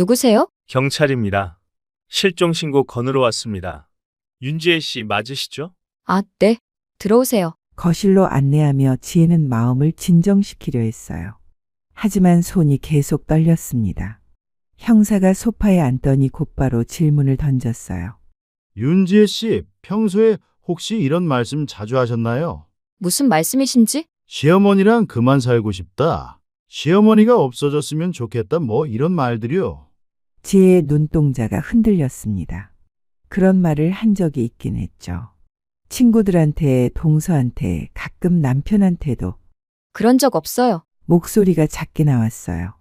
누구세요? 경찰입니다. 실종 신고 건으로 왔습니다. 윤지혜 씨 맞으시죠? 아, 네. 들어오세요. 거실로 안내하며 지혜는 마음을 진정시키려 했어요. 하지만 손이 계속 떨렸습니다. 형사가 소파에 앉더니 곧바로 질문을 던졌어요. 윤지혜 씨, 평소에 혹시 이런 말씀 자주 하셨나요? 무슨 말씀이신지? 시어머니랑 그만 살고 싶다. 시어머니가 없어졌으면 좋겠다. 뭐 이런 말들이요. 지혜의 눈동자가 흔들렸습니다. 그런 말을 한 적이 있긴 했죠. 친구들한테, 동서한테, 가끔 남편한테도. 그런 적 없어요. 목소리가 작게 나왔어요.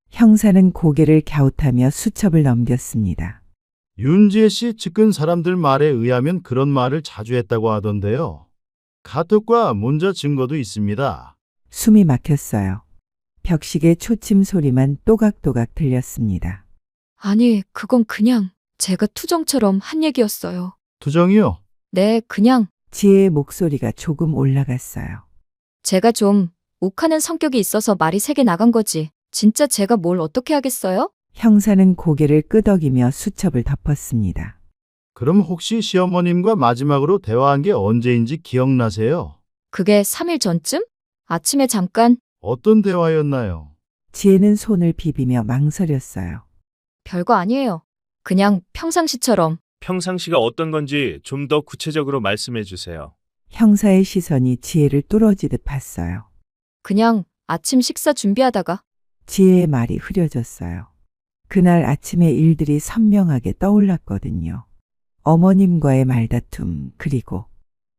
형사는 고개를 갸웃하며 수첩을 넘겼습니다. 윤지혜 씨 측근 사람들 말에 의하면 그런 말을 자주 했다고 하던데요. 카톡과 문자 증거도 있습니다. 숨이 막혔어요. 벽식의 초침 소리만 또각또각 들렸습니다. 아니, 그건 그냥 제가 투정처럼 한 얘기였어요. 투정이요? 네, 그냥 지혜의 목소리가 조금 올라갔어요. 제가 좀 욱하는 성격이 있어서 말이 세게 나간 거지. 진짜 제가 뭘 어떻게 하겠어요? 형사는 고개를 끄덕이며 수첩을 덮었습니다. 그럼 혹시 시어머님과 마지막으로 대화한 게 언제인지 기억나세요? 그게 3일 전쯤? 아침에 잠깐 어떤 대화였나요? 지혜는 손을 비비며 망설였어요. 별거 아니에요. 그냥 평상시처럼. 평상시가 어떤 건지 좀 더 구체적으로 말씀해 주세요. 형사의 시선이 지혜를 뚫어지듯 봤어요. 그냥 아침 식사 준비하다가 지혜의 말이 흐려졌어요. 그날 아침의 일들이 선명하게 떠올랐거든요. 어머님과의 말다툼, 그리고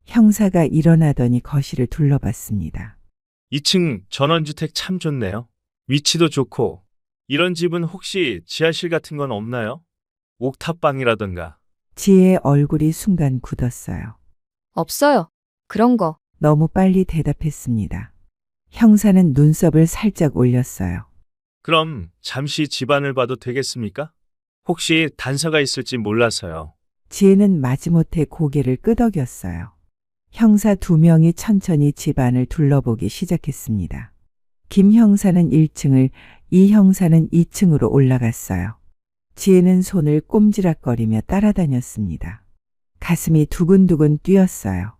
형사가 일어나더니 거실을 둘러봤습니다. 2층 전원주택 참 좋네요. 위치도 좋고. 이런 집은 혹시 지하실 같은 건 없나요? 옥탑방이라던가. 지혜의 얼굴이 순간 굳었어요. 없어요. 그런 거. 너무 빨리 대답했습니다. 형사는 눈썹을 살짝 올렸어요. 그럼 잠시 집안을 봐도 되겠습니까? 혹시 단서가 있을지 몰라서요. 지혜는 마지못해 고개를 끄덕였어요. 형사 2명이 천천히 집안을 둘러보기 시작했습니다. 김 형사는 1층을, 이 형사는 2층으로 올라갔어요. 지혜는 손을 꼼지락거리며 따라다녔습니다. 가슴이 두근두근 뛰었어요.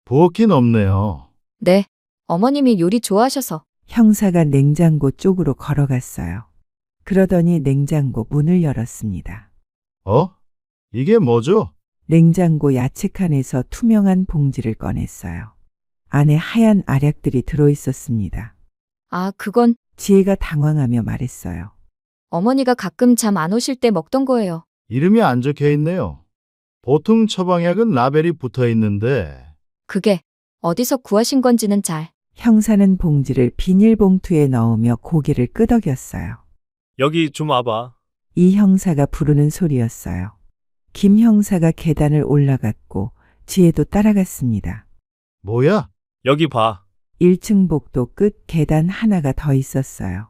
부엌이 없네요. 네. 어머님이 요리 좋아하셔서. 형사가 냉장고 쪽으로 걸어갔어요. 그러더니 냉장고 문을 열었습니다. 이게 뭐죠? 냉장고 야채칸에서 투명한 봉지를 꺼냈어요. 안에 하얀 알약들이 들어있었습니다. 아, 그건 지혜가 당황하며 말했어요. 어머니가 가끔 잠 안 오실 때 먹던 거예요. 이름이 안 적혀 있네요. 보통 처방약은 라벨이 붙어 있는데 그게 어디서 구하신 건지는 잘. 형사는 봉지를 비닐봉투에 넣으며 고개를 끄덕였어요. 여기 좀 와봐. 이 형사가 부르는 소리였어요. 김 형사가 계단을 올라갔고 지혜도 따라갔습니다. 뭐야? 여기 봐. 1층 복도 끝 계단 하나가 더 있었어요.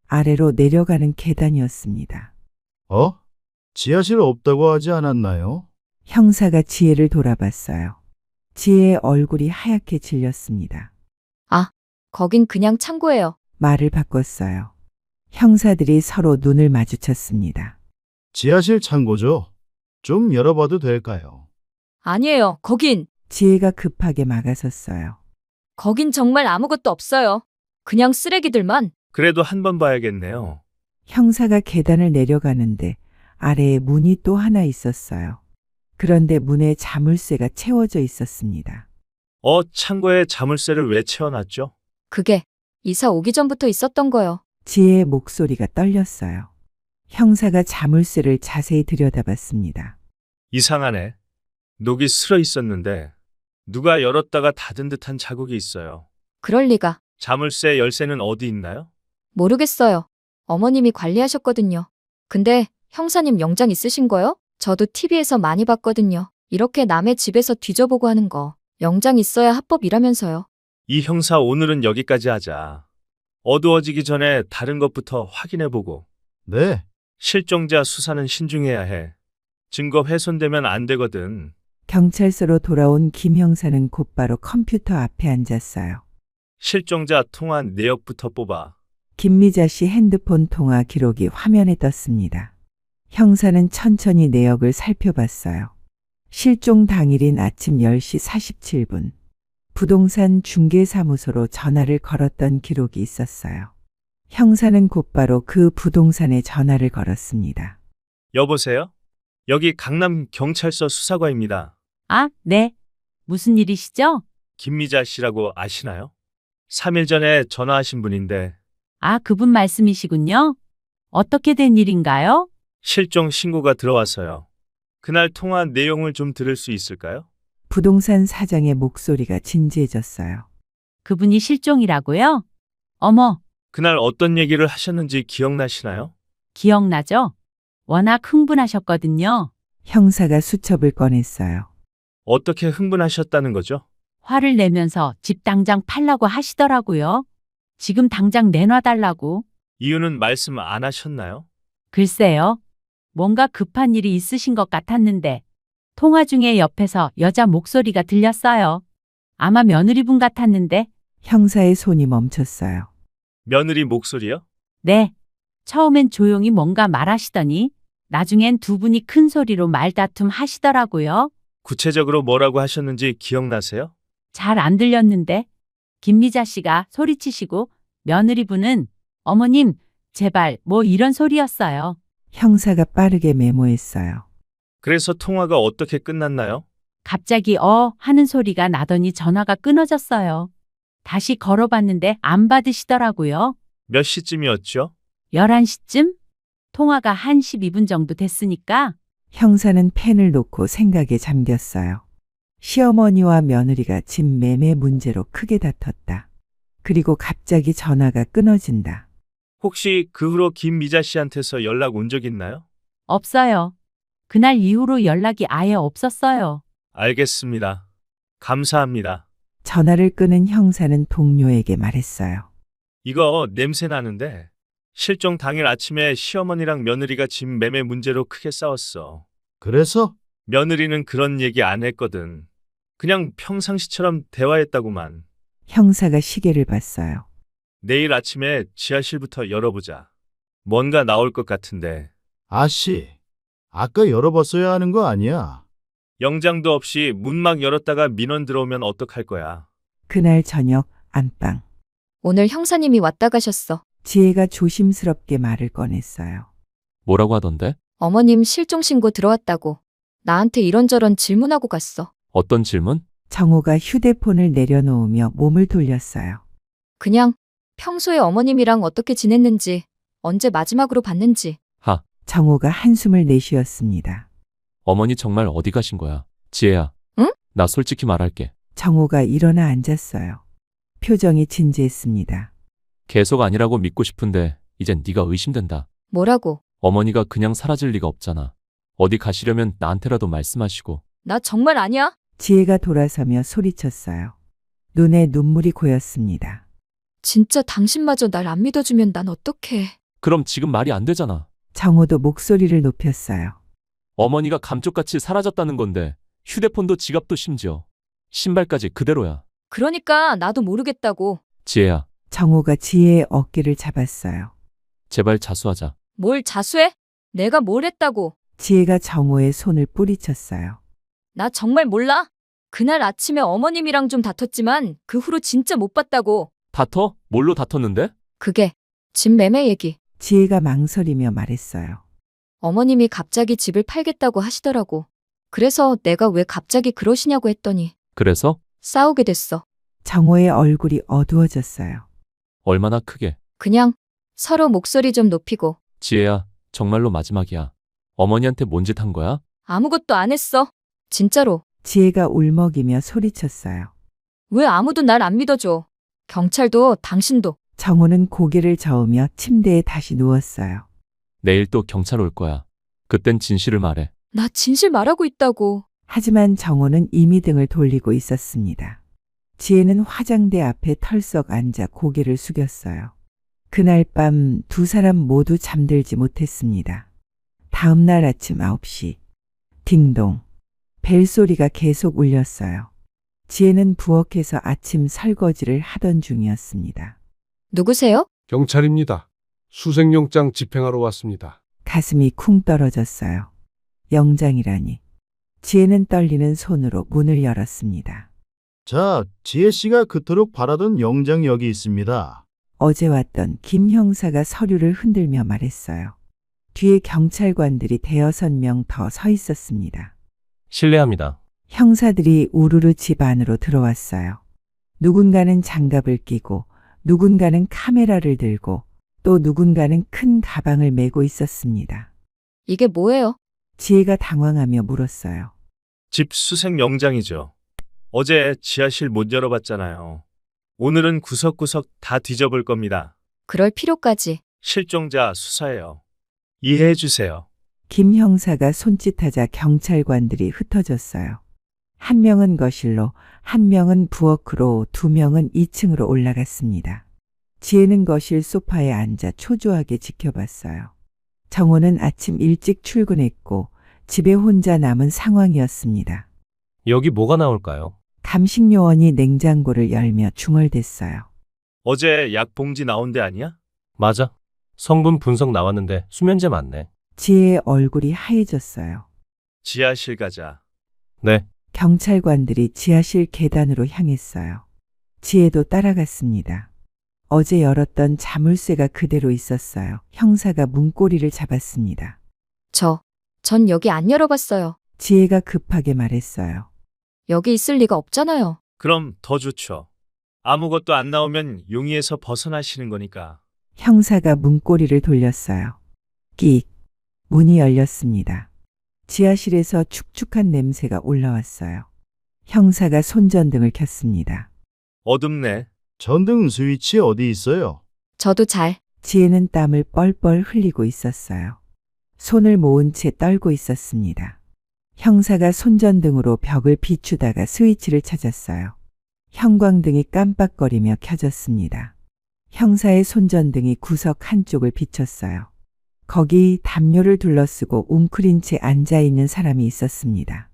아래로 내려가는 계단이었습니다. 지하실 없다고 하지 않았나요? 형사가 지혜를 돌아봤어요. 지혜의 얼굴이 하얗게 질렸습니다. 아, 거긴 그냥 창고예요. 말을 바꿨어요. 형사들이 서로 눈을 마주쳤습니다. 지하실 창고죠. 좀 열어봐도 될까요? 아니에요. 거긴 지혜가 급하게 막아섰어요. 거긴 정말 아무것도 없어요. 그냥 쓰레기들만. 그래도 한번 봐야겠네요. 형사가 계단을 내려가는데 아래에 문이 또 하나 있었어요. 그런데 문에 자물쇠가 채워져 있었습니다. 창고에 자물쇠를 왜 채워놨죠? 그게 이사 오기 전부터 있었던 거요. 지혜의 목소리가 떨렸어요. 형사가 자물쇠를 자세히 들여다봤습니다. 이상하네. 녹이 슬어 있었는데 누가 열었다가 닫은 듯한 자국이 있어요. 그럴 리가. 자물쇠 열쇠는 어디 있나요? 모르겠어요. 어머님이 관리하셨거든요. 근데 형사님 영장 있으신 거요? 저도 TV에서 많이 봤거든요. 이렇게 남의 집에서 뒤져보고 하는 거. 영장 있어야 합법이라면서요. 이 형사 오늘은 여기까지 하자. 어두워지기 전에 다른 것부터 확인해보고. 네. 실종자 수사는 신중해야 해. 증거 훼손되면 안 되거든. 경찰서로 돌아온 김 형사는 곧바로 컴퓨터 앞에 앉았어요. 실종자 통화 내역부터 뽑아. 김미자 씨 핸드폰 통화 기록이 화면에 떴습니다. 형사는 천천히 내역을 살펴봤어요. 실종 당일인 아침 10시 47분. 부동산 중개사무소로 전화를 걸었던 기록이 있었어요. 형사는 곧바로 그 부동산에 전화를 걸었습니다. 여보세요? 여기 강남 경찰서 수사과입니다. 아, 네. 무슨 일이시죠? 김미자 씨라고 아시나요? 3일 전에 전화하신 분인데 아, 그분 말씀이시군요. 어떻게 된 일인가요? 실종 신고가 들어와서요. 그날 통화 내용을 좀 들을 수 있을까요? 부동산 사장의 목소리가 진지해졌어요. 그분이 실종이라고요? 어머, 그날 어떤 얘기를 하셨는지 기억나시나요? 기억나죠? 워낙 흥분하셨거든요. 형사가 수첩을 꺼냈어요. 어떻게 흥분하셨다는 거죠? 화를 내면서 집 당장 팔라고 하시더라고요. 지금 당장 내놔달라고. 이유는 말씀 안 하셨나요? 글쎄요. 뭔가 급한 일이 있으신 것 같았는데 통화 중에 옆에서 여자 목소리가 들렸어요. 아마 며느리분 같았는데 형사의 손이 멈췄어요. 며느리 목소리요? 네. 처음엔 조용히 뭔가 말하시더니 나중엔 두 분이 큰 소리로 말다툼 하시더라고요. 구체적으로 뭐라고 하셨는지 기억나세요? 잘 안 들렸는데 김미자 씨가 소리치시고 며느리분은 어머님 제발 뭐 이런 소리였어요. 형사가 빠르게 메모했어요. 그래서 통화가 어떻게 끝났나요? 갑자기 하는 소리가 나더니 전화가 끊어졌어요. 다시 걸어봤는데 안 받으시더라고요. 몇 시쯤이었죠? 11시쯤? 통화가 한 12분 정도 됐으니까 형사는 펜을 놓고 생각에 잠겼어요. 시어머니와 며느리가 집 매매 문제로 크게 다퉜다. 그리고 갑자기 전화가 끊어진다. 혹시 그 후로 김미자 씨한테서 연락 온 적 있나요? 없어요. 그날 이후로 연락이 아예 없었어요. 알겠습니다. 감사합니다. 전화를 끊은 형사는 동료에게 말했어요. 이거 냄새 나는데 실종 당일 아침에 시어머니랑 며느리가 집 매매 문제로 크게 싸웠어. 그래서 며느리는 그런 얘기 안 했거든. 그냥 평상시처럼 대화했다고만. 형사가 시계를 봤어요. 내일 아침에 지하실부터 열어보자. 뭔가 나올 것 같은데. 아씨, 아까 열어봤어야 하는 거 아니야? 영장도 없이 문 막 열었다가 민원 들어오면 어떡할 거야. 그날 저녁 안방. 오늘 형사님이 왔다 가셨어. 지혜가 조심스럽게 말을 꺼냈어요. 뭐라고 하던데? 어머님 실종 신고 들어왔다고. 나한테 이런저런 질문하고 갔어. 어떤 질문? 정호가 휴대폰을 내려놓으며 몸을 돌렸어요. 그냥 평소에 어머님이랑 어떻게 지냈는지, 언제 마지막으로 봤는지. 하, 정호가 한숨을 내쉬었습니다. 어머니 정말 어디 가신 거야? 지혜야. 응? 나 솔직히 말할게. 정호가 일어나 앉았어요. 표정이 진지했습니다. 계속 아니라고 믿고 싶은데 이젠 네가 의심된다. 뭐라고? 어머니가 그냥 사라질 리가 없잖아. 어디 가시려면 나한테라도 말씀하시고. 나 정말 아니야? 지혜가 돌아서며 소리쳤어요. 눈에 눈물이 고였습니다. 진짜 당신마저 날 안 믿어주면 난 어떡해. 그럼 지금 말이 안 되잖아. 정호도 목소리를 높였어요. 어머니가 감쪽같이 사라졌다는 건데 휴대폰도 지갑도 심지어 신발까지 그대로야. 그러니까 나도 모르겠다고. 지혜야, 정호가 지혜의 어깨를 잡았어요. 제발 자수하자. 뭘 자수해? 내가 뭘 했다고. 지혜가 정호의 손을 뿌리쳤어요. 나 정말 몰라. 그날 아침에 어머님이랑 좀 다퉜지만 그 후로 진짜 못 봤다고. 다퉈? 뭘로 다퉜는데? 그게 집 매매 얘기. 지혜가 망설이며 말했어요. 어머님이 갑자기 집을 팔겠다고 하시더라고. 그래서 내가 왜 갑자기 그러시냐고 했더니 그래서? 싸우게 됐어. 정호의 얼굴이 어두워졌어요. 얼마나 크게? 그냥 서로 목소리 좀 높이고. 지혜야, 정말로 마지막이야. 어머니한테 뭔 짓 한 거야? 아무것도 안 했어. 진짜로. 지혜가 울먹이며 소리쳤어요. 왜 아무도 날 안 믿어줘. 경찰도 당신도. 정호는 고개를 저으며 침대에 다시 누웠어요. 내일 또 경찰 올 거야. 그땐 진실을 말해. 나 진실 말하고 있다고. 하지만 정호는 이미 등을 돌리고 있었습니다. 지혜는 화장대 앞에 털썩 앉아 고개를 숙였어요. 그날 밤 두 사람 모두 잠들지 못했습니다. 다음 날 아침 9시. 딩동. 벨소리가 계속 울렸어요. 지혜는 부엌에서 아침 설거지를 하던 중이었습니다. 누구세요? 경찰입니다. 수색영장 집행하러 왔습니다. 가슴이 쿵 떨어졌어요. 영장이라니. 지혜는 떨리는 손으로 문을 열었습니다. 자, 지혜 씨가 그토록 바라던 영장이 여기 있습니다. 어제 왔던 김 형사가 서류를 흔들며 말했어요. 뒤에 경찰관들이 대여섯 명 더 서 있었습니다. 실례합니다. 형사들이 우르르 집 안으로 들어왔어요. 누군가는 장갑을 끼고, 누군가는 카메라를 들고, 또 누군가는 큰 가방을 메고 있었습니다. 이게 뭐예요? 지혜가 당황하며 물었어요. 집 수색 영장이죠. 어제 지하실 못 열어봤잖아요. 오늘은 구석구석 다 뒤져볼 겁니다. 그럴 필요까지. 실종자 수사예요. 이해해 주세요. 김 형사가 손짓하자 경찰관들이 흩어졌어요. 한 명은 거실로, 한 명은 부엌으로, 두 명은 2층으로 올라갔습니다. 지혜는 거실 소파에 앉아 초조하게 지켜봤어요. 정호는 아침 일찍 출근했고 집에 혼자 남은 상황이었습니다. 여기 뭐가 나올까요? 감식요원이 냉장고를 열며 중얼댔어요. 어제 약 봉지 나온 데 아니야? 맞아. 성분 분석 나왔는데 수면제 맞네. 지혜의 얼굴이 하얘졌어요. 지하실 가자. 네. 경찰관들이 지하실 계단으로 향했어요. 지혜도 따라갔습니다. 어제 열었던 자물쇠가 그대로 있었어요. 형사가 문고리를 잡았습니다. 전 여기 안 열어봤어요. 지혜가 급하게 말했어요. 여기 있을 리가 없잖아요. 그럼 더 좋죠. 아무것도 안 나오면 용의에서 벗어나시는 거니까. 형사가 문고리를 돌렸어요. 끽. 문이 열렸습니다. 지하실에서 축축한 냄새가 올라왔어요. 형사가 손전등을 켰습니다. 어둡네. 전등 스위치 어디 있어요? 저도 잘. 지혜는 땀을 뻘뻘 흘리고 있었어요. 손을 모은 채 떨고 있었습니다. 형사가 손전등으로 벽을 비추다가 스위치를 찾았어요. 형광등이 깜빡거리며 켜졌습니다. 형사의 손전등이 구석 한쪽을 비췄어요. 거기 담요를 둘러쓰고 웅크린 채 앉아있는 사람이 있었습니다.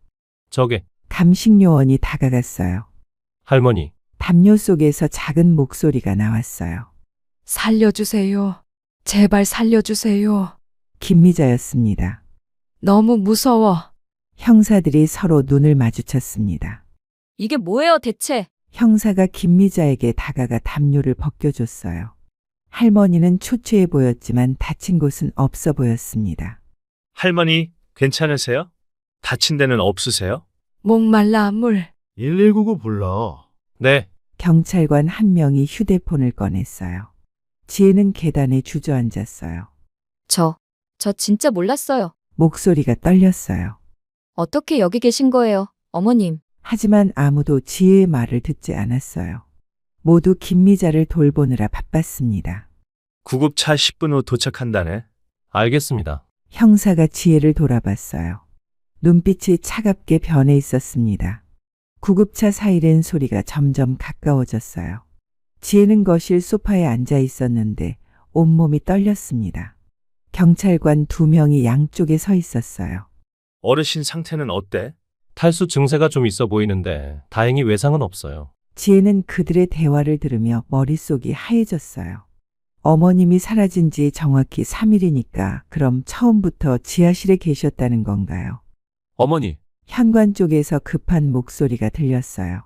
저게 감식요원이 다가갔어요. 할머니. 담요 속에서 작은 목소리가 나왔어요. 살려주세요. 제발 살려주세요. 김미자였습니다. 너무 무서워. 형사들이 서로 눈을 마주쳤습니다. 이게 뭐예요, 대체? 형사가 김미자에게 다가가 담요를 벗겨줬어요. 할머니는 초췌해 보였지만 다친 곳은 없어 보였습니다. 할머니, 괜찮으세요? 다친 데는 없으세요? 목말라 물. 119 불러. 네. 경찰관 한 명이 휴대폰을 꺼냈어요. 지혜는 계단에 주저앉았어요. 저 진짜 몰랐어요. 목소리가 떨렸어요. 어떻게 여기 계신 거예요, 어머님? 하지만 아무도 지혜의 말을 듣지 않았어요. 모두 김미자를 돌보느라 바빴습니다. 구급차 10분 후 도착한다네. 알겠습니다. 형사가 지혜를 돌아봤어요. 눈빛이 차갑게 변해 있었습니다. 구급차 사이렌 소리가 점점 가까워졌어요. 지혜는 거실 소파에 앉아 있었는데 온몸이 떨렸습니다. 경찰관 2명이 양쪽에 서 있었어요. 어르신 상태는 어때? 탈수 증세가 좀 있어 보이는데 다행히 외상은 없어요. 지혜는 그들의 대화를 들으며 머릿속이 하얘졌어요. 어머님이 사라진 지 정확히 3일이니까 그럼 처음부터 지하실에 계셨다는 건가요? 어머니, 현관 쪽에서 급한 목소리가 들렸어요.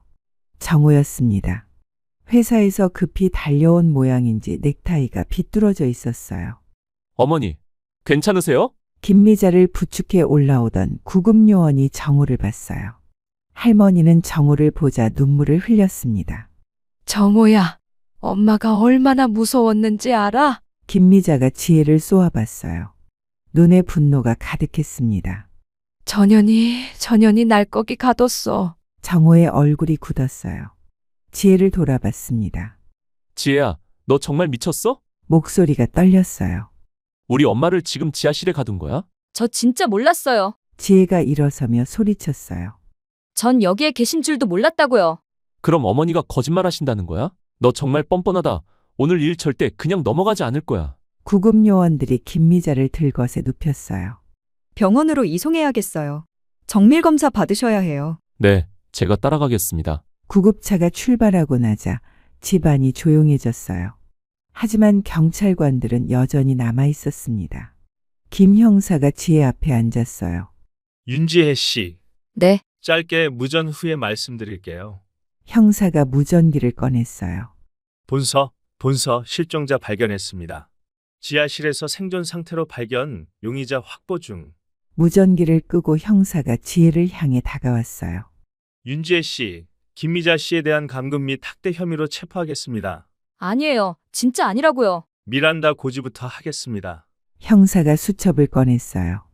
정호였습니다. 회사에서 급히 달려온 모양인지 넥타이가 비뚤어져 있었어요. 어머니, 괜찮으세요? 김미자를 부축해 올라오던 구급요원이 정호를 봤어요. 할머니는 정호를 보자 눈물을 흘렸습니다. 정호야, 엄마가 얼마나 무서웠는지 알아? 김미자가 지혜를 쏘아봤어요. 눈에 분노가 가득했습니다. 전현이 날 거기 가뒀어. 정호의 얼굴이 굳었어요. 지혜를 돌아봤습니다. 지혜야, 너 정말 미쳤어? 목소리가 떨렸어요. 우리 엄마를 지금 지하실에 가둔 거야? 저 진짜 몰랐어요. 지혜가 일어서며 소리쳤어요. 전 여기에 계신 줄도 몰랐다고요. 그럼 어머니가 거짓말 하신다는 거야? 너 정말 뻔뻔하다. 오늘 일 절대 그냥 넘어가지 않을 거야. 구급요원들이 김미자를 들것에 눕혔어요. 병원으로 이송해야겠어요. 정밀검사 받으셔야 해요. 네, 제가 따라가겠습니다. 구급차가 출발하고 나자 집안이 조용해졌어요. 하지만 경찰관들은 여전히 남아 있었습니다. 김 형사가 지혜 앞에 앉았어요. 윤지혜 씨, 네, 짧게 무전 후에 말씀드릴게요. 형사가 무전기를 꺼냈어요. 본서 실종자 발견했습니다. 지하실에서 생존 상태로 발견, 용의자 확보 중. 무전기를 끄고 형사가 지혜를 향해 다가왔어요. 윤지혜 씨, 김미자 씨에 대한 감금 및 학대 혐의로 체포하겠습니다. 아니에요. 진짜 아니라고요. 미란다 고지부터 하겠습니다. 형사가 수첩을 꺼냈어요.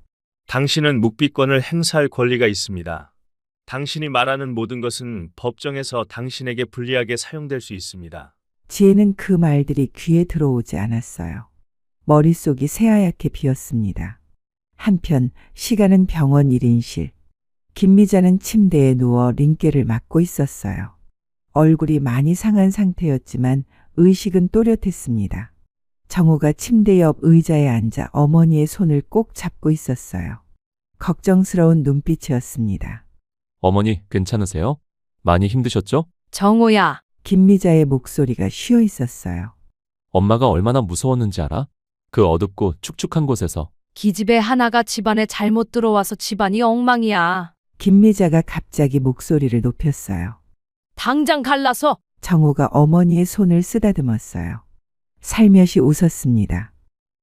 당신은 묵비권을 행사할 권리가 있습니다. 당신이 말하는 모든 것은 법정에서 당신에게 불리하게 사용될 수 있습니다. 지혜는 그 말들이 귀에 들어오지 않았어요. 머릿속이 새하얗게 비었습니다. 한편 시간은 병원 1인실. 김미자는 침대에 누워 링겔을 맞고 있었어요. 얼굴이 많이 상한 상태였지만 의식은 또렷했습니다. 정호가 침대 옆 의자에 앉아 어머니의 손을 꼭 잡고 있었어요. 걱정스러운 눈빛이었습니다. 어머니, 괜찮으세요? 많이 힘드셨죠? 정호야, 김미자의 목소리가 쉬어 있었어요. 엄마가 얼마나 무서웠는지 알아? 그 어둡고 축축한 곳에서. 기집애 하나가 집안에 잘못 들어와서 집안이 엉망이야. 김미자가 갑자기 목소리를 높였어요. 당장 갈라서 정호가 어머니의 손을 쓰다듬었어요. 살며시 웃었습니다.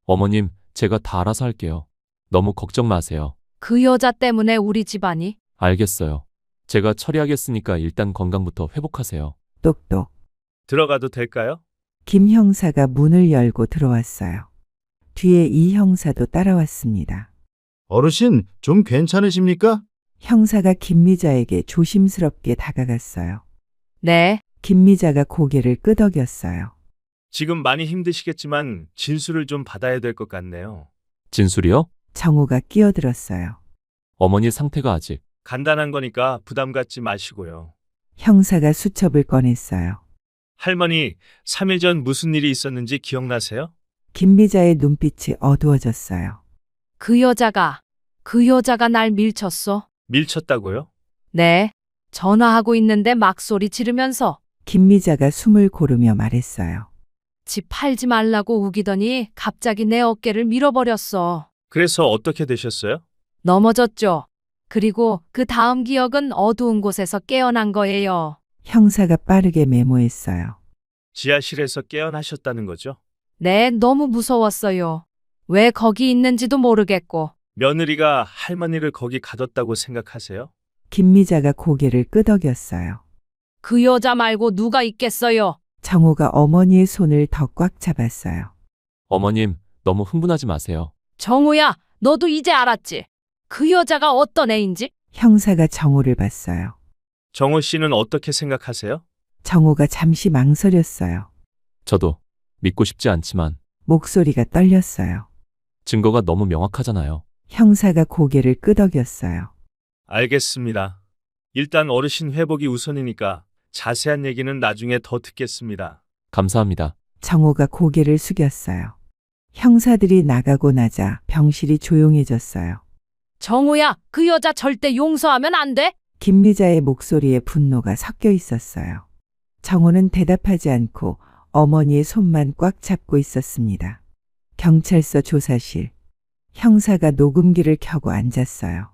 어머님, 제가 다 알아서 할게요. 너무 걱정 마세요. 그 여자 때문에 우리 집안이. 알겠어요. 제가 처리하겠으니까 일단 건강부터 회복하세요. 똑똑. 들어가도 될까요? 김 형사가 문을 열고 들어왔어요. 뒤에 이 형사도 따라왔습니다. 어르신, 좀 괜찮으십니까? 형사가 김미자에게 조심스럽게 다가갔어요. 네, 김미자가 고개를 끄덕였어요. 지금 많이 힘드시겠지만 진술을 좀 받아야 될 것 같네요. 진술이요? 정호가 끼어들었어요. 어머니 상태가 아직. 간단한 거니까 부담 갖지 마시고요. 형사가 수첩을 꺼냈어요. 할머니, 3일 전 무슨 일이 있었는지 기억나세요? 김미자의 눈빛이 어두워졌어요. 그 여자가 날 밀쳤어. 밀쳤다고요? 네, 전화하고 있는데 막 소리 지르면서 김미자가 숨을 고르며 말했어요. 집 팔지 말라고 우기더니 갑자기 내 어깨를 밀어버렸어. 그래서 어떻게 되셨어요? 넘어졌죠. 그리고 그 다음 기억은 어두운 곳에서 깨어난 거예요. 형사가 빠르게 메모했어요. 지하실에서 깨어나셨다는 거죠? 네, 너무 무서웠어요. 왜 거기 있는지도 모르겠고. 며느리가 할머니를 거기 가뒀다고 생각하세요? 김미자가 고개를 끄덕였어요. 그 여자 말고 누가 있겠어요? 정호가 어머니의 손을 더 꽉 잡았어요. 어머님, 너무 흥분하지 마세요. 정우야, 너도 이제 알았지? 그 여자가 어떤 애인지? 형사가 정호를 봤어요. 정호 씨는 어떻게 생각하세요? 정호가 잠시 망설였어요. 저도 믿고 싶지 않지만 목소리가 떨렸어요. 증거가 너무 명확하잖아요. 형사가 고개를 끄덕였어요. 알겠습니다. 일단 어르신 회복이 우선이니까 자세한 얘기는 나중에 더 듣겠습니다. 감사합니다. 정호가 고개를 숙였어요. 형사들이 나가고 나자 병실이 조용해졌어요. 정우야, 그 여자 절대 용서하면 안 돼? 김미자의 목소리에 분노가 섞여 있었어요. 정호는 대답하지 않고 어머니의 손만 꽉 잡고 있었습니다. 경찰서 조사실. 형사가 녹음기를 켜고 앉았어요.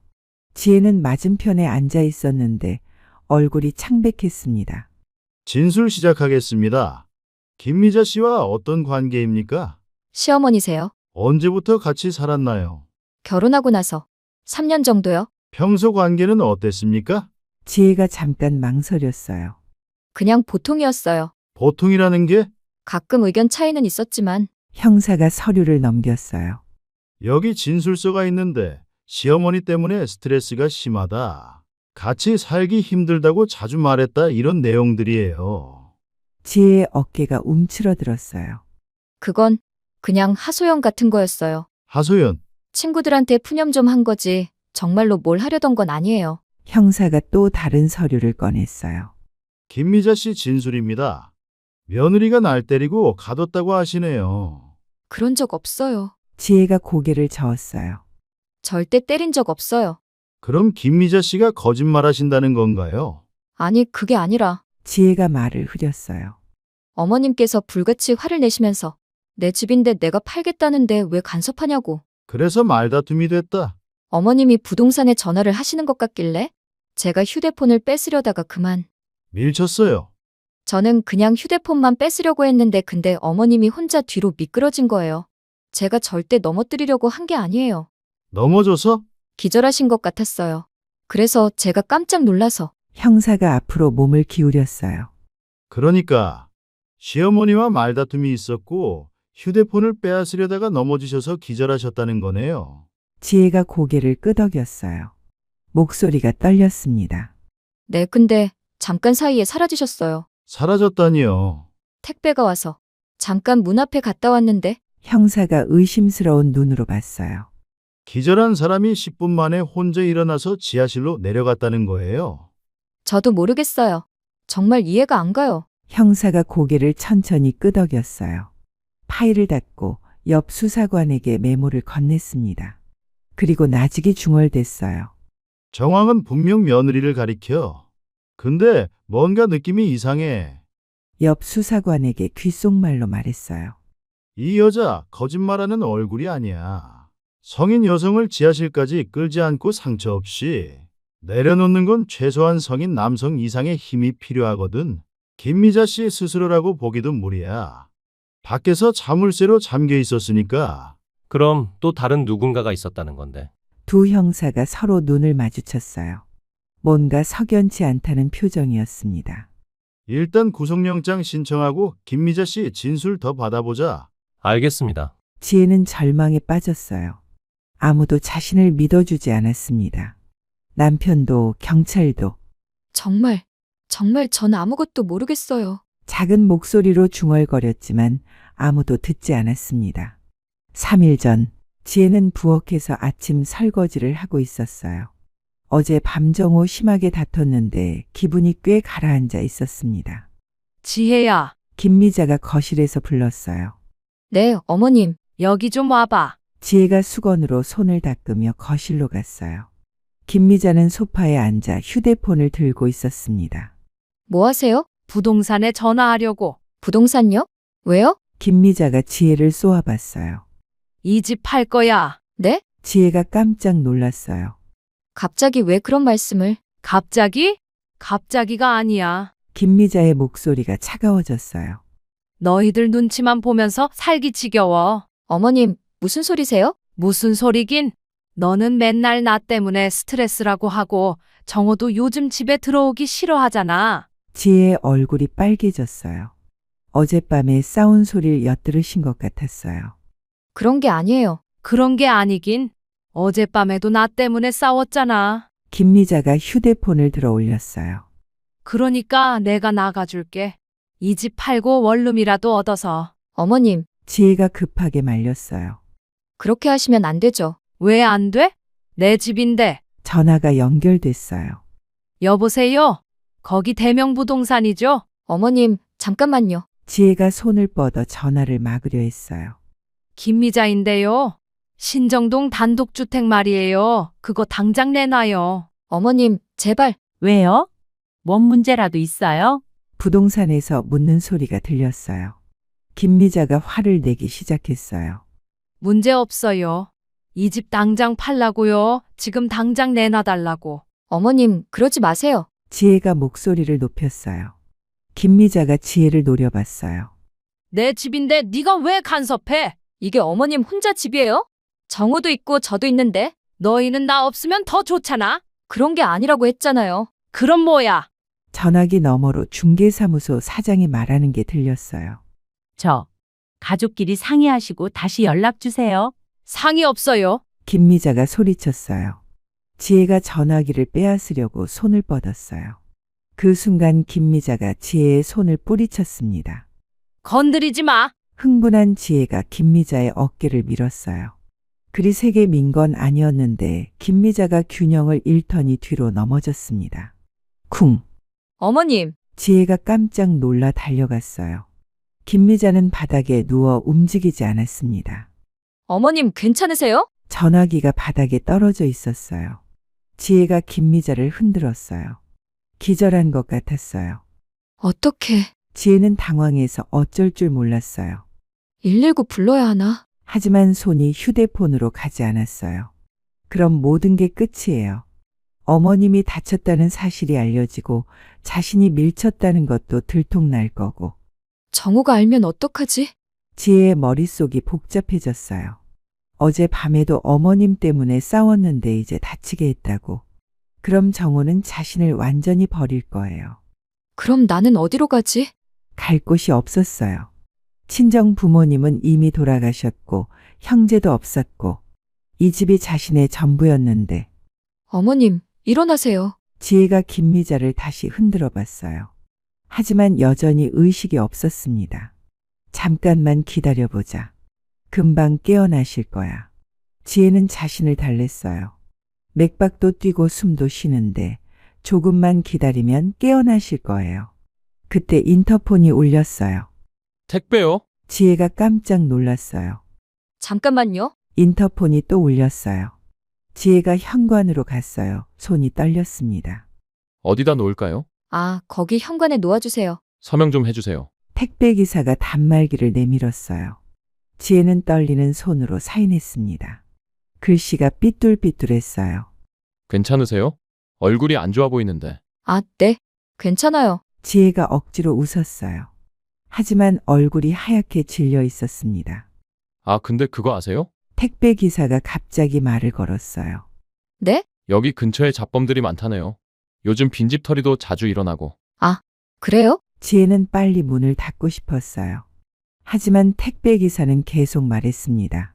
지혜는 맞은편에 앉아 있었는데 얼굴이 창백했습니다. 진술 시작하겠습니다. 김미자 씨와 어떤 관계입니까? 시어머니세요? 언제부터 같이 살았나요? 결혼하고 나서 3년 정도요? 평소 관계는 어땠습니까? 지혜가 잠깐 망설였어요. 그냥 보통이었어요. 보통이라는 게 가끔 의견 차이는 있었지만 형사가 서류를 넘겼어요. 여기 진술서가 있는데 시어머니 때문에 스트레스가 심하다. 같이 살기 힘들다고 자주 말했다 이런 내용들이에요. 지혜의 어깨가 움츠러들었어요. 그건 그냥 하소연 같은 거였어요. 하소연, 친구들한테 푸념 좀 한 거지 정말로 뭘 하려던 건 아니에요. 형사가 또 다른 서류를 꺼냈어요. 김미자 씨 진술입니다. 며느리가 날 때리고 가뒀다고 하시네요. 그런 적 없어요. 지혜가 고개를 저었어요. 절대 때린 적 없어요. 그럼 김미자 씨가 거짓말하신다는 건가요? 아니, 그게 아니라 지혜가 말을 흐렸어요. 어머님께서 불같이 화를 내시면서 내 집인데 내가 팔겠다는데 왜 간섭하냐고. 그래서 말다툼이 됐다. 어머님이 부동산에 전화를 하시는 것 같길래 제가 휴대폰을 뺏으려다가 그만. 밀쳤어요. 저는 그냥 휴대폰만 뺏으려고 했는데 근데 어머님이 혼자 뒤로 미끄러진 거예요. 제가 절대 넘어뜨리려고 한 게 아니에요. 넘어져서? 기절하신 것 같았어요. 그래서 제가 깜짝 놀라서 형사가 앞으로 몸을 기울였어요. 그러니까 시어머니와 말다툼이 있었고 휴대폰을 빼앗으려다가 넘어지셔서 기절하셨다는 거네요. 지혜가 고개를 끄덕였어요. 목소리가 떨렸습니다. 네, 근데 잠깐 사이에 사라지셨어요. 사라졌다니요. 택배가 와서 잠깐 문 앞에 갔다 왔는데 형사가 의심스러운 눈으로 봤어요. 기절한 사람이 10분 만에 혼자 일어나서 지하실로 내려갔다는 거예요. 저도 모르겠어요. 정말 이해가 안 가요. 형사가 고개를 천천히 끄덕였어요. 파일을 닫고 옆 수사관에게 메모를 건넸습니다. 그리고 나직이 중얼댔어요. 정황은 분명 며느리를 가리켜. 근데 뭔가 느낌이 이상해. 옆 수사관에게 귓속말로 말했어요. 이 여자 거짓말하는 얼굴이 아니야. 성인 여성을 지하실까지 끌지 않고 상처 없이 내려놓는 건 최소한 성인 남성 이상의 힘이 필요하거든. 김미자 씨 스스로라고 보기도 무리야. 밖에서 자물쇠로 잠겨 있었으니까. 그럼 또 다른 누군가가 있었다는 건데. 두 형사가 서로 눈을 마주쳤어요. 뭔가 석연치 않다는 표정이었습니다. 일단 구속영장 신청하고 김미자 씨 진술 더 받아보자. 알겠습니다. 지혜는 절망에 빠졌어요. 아무도 자신을 믿어주지 않았습니다. 남편도 경찰도. 정말 전 아무것도 모르겠어요. 작은 목소리로 중얼거렸지만 아무도 듣지 않았습니다. 3일 전 지혜는 부엌에서 아침 설거지를 하고 있었어요. 어제 밤정오 심하게 다퉜는데 기분이 꽤 가라앉아 있었습니다. 지혜야, 김미자가 거실에서 불렀어요. 네, 어머님. 여기 좀 와봐. 지혜가 수건으로 손을 닦으며 거실로 갔어요. 김미자는 소파에 앉아 휴대폰을 들고 있었습니다. 뭐 하세요? 부동산에 전화하려고. 부동산요? 왜요? 김미자가 지혜를 쏘아봤어요. 이 집 팔 거야. 네? 지혜가 깜짝 놀랐어요. 갑자기 왜 그런 말씀을? 갑자기? 갑자기가 아니야. 김미자의 목소리가 차가워졌어요. 너희들 눈치만 보면서 살기 지겨워. 어머님, 무슨 소리세요? 무슨 소리긴? 너는 맨날 나 때문에 스트레스라고 하고 정호도 요즘 집에 들어오기 싫어하잖아. 지혜의 얼굴이 빨개졌어요. 어젯밤에 싸운 소리를 엿들으신 것 같았어요. 그런 게 아니에요. 그런 게 아니긴. 어젯밤에도 나 때문에 싸웠잖아. 김미자가 휴대폰을 들어 올렸어요. 그러니까 내가 나가줄게. 이 집 팔고 원룸이라도 얻어서. 어머님, 지혜가 급하게 말렸어요. 그렇게 하시면 안 되죠. 왜 안 돼? 내 집인데. 전화가 연결됐어요. 여보세요? 거기 대명부동산이죠? 어머님, 잠깐만요. 지혜가 손을 뻗어 전화를 막으려 했어요. 김미자인데요. 신정동 단독주택 말이에요. 그거 당장 내놔요. 어머님, 제발. 왜요? 뭔 문제라도 있어요? 부동산에서 묻는 소리가 들렸어요. 김미자가 화를 내기 시작했어요. 문제 없어요. 이 집 당장 팔라고요. 지금 당장 내놔달라고. 어머님, 그러지 마세요. 지혜가 목소리를 높였어요. 김미자가 지혜를 노려봤어요. 내 집인데 네가 왜 간섭해? 이게 어머님 혼자 집이에요? 정호도 있고 저도 있는데. 너희는 나 없으면 더 좋잖아. 그런 게 아니라고 했잖아요. 그럼 뭐야? 전화기 너머로 중개사무소 사장이 말하는 게 들렸어요. 저 가족끼리 상의하시고 다시 연락 주세요. 상의 없어요. 김미자가 소리쳤어요. 지혜가 전화기를 빼앗으려고 손을 뻗었어요. 그 순간 김미자가 지혜의 손을 뿌리쳤습니다. 건드리지 마. 흥분한 지혜가 김미자의 어깨를 밀었어요. 그리 세게 민 건 아니었는데 김미자가 균형을 잃더니 뒤로 넘어졌습니다. 쿵! 어머님, 지혜가 깜짝 놀라 달려갔어요. 김미자는 바닥에 누워 움직이지 않았습니다. 어머님 괜찮으세요? 전화기가 바닥에 떨어져 있었어요. 지혜가 김미자를 흔들었어요. 기절한 것 같았어요. 어떻게? 지혜는 당황해서 어쩔 줄 몰랐어요. 119 불러야 하나? 하지만 손이 휴대폰으로 가지 않았어요. 그럼 모든 게 끝이에요. 어머님이 다쳤다는 사실이 알려지고 자신이 밀쳤다는 것도 들통날 거고. 정호가 알면 어떡하지? 지혜의 머릿속이 복잡해졌어요. 어제 밤에도 어머님 때문에 싸웠는데 이제 다치게 했다고. 그럼 정호는 자신을 완전히 버릴 거예요. 그럼 나는 어디로 가지? 갈 곳이 없었어요. 친정 부모님은 이미 돌아가셨고 형제도 없었고 이 집이 자신의 전부였는데. 어머님, 일어나세요. 지혜가 김미자를 다시 흔들어 봤어요. 하지만 여전히 의식이 없었습니다. 잠깐만 기다려보자. 금방 깨어나실 거야. 지혜는 자신을 달랬어요. 맥박도 뛰고 숨도 쉬는데 조금만 기다리면 깨어나실 거예요. 그때 인터폰이 울렸어요. 택배요? 지혜가 깜짝 놀랐어요. 잠깐만요. 인터폰이 또 울렸어요. 지혜가 현관으로 갔어요. 손이 떨렸습니다. 어디다 놓을까요? 아, 거기 현관에 놓아주세요. 서명 좀 해주세요. 택배기사가 단말기를 내밀었어요. 지혜는 떨리는 손으로 사인했습니다. 글씨가 삐뚤삐뚤했어요. 괜찮으세요? 얼굴이 안 좋아 보이는데. 아, 네. 괜찮아요. 지혜가 억지로 웃었어요. 하지만 얼굴이 하얗게 질려 있었습니다. 아, 근데 그거 아세요? 택배기사가 갑자기 말을 걸었어요. 네? 여기 근처에 잡범들이 많다네요. 요즘 빈집 털이도 자주 일어나고. 그래요? 지혜는 빨리 문을 닫고 싶었어요. 하지만 택배기사는 계속 말했습니다.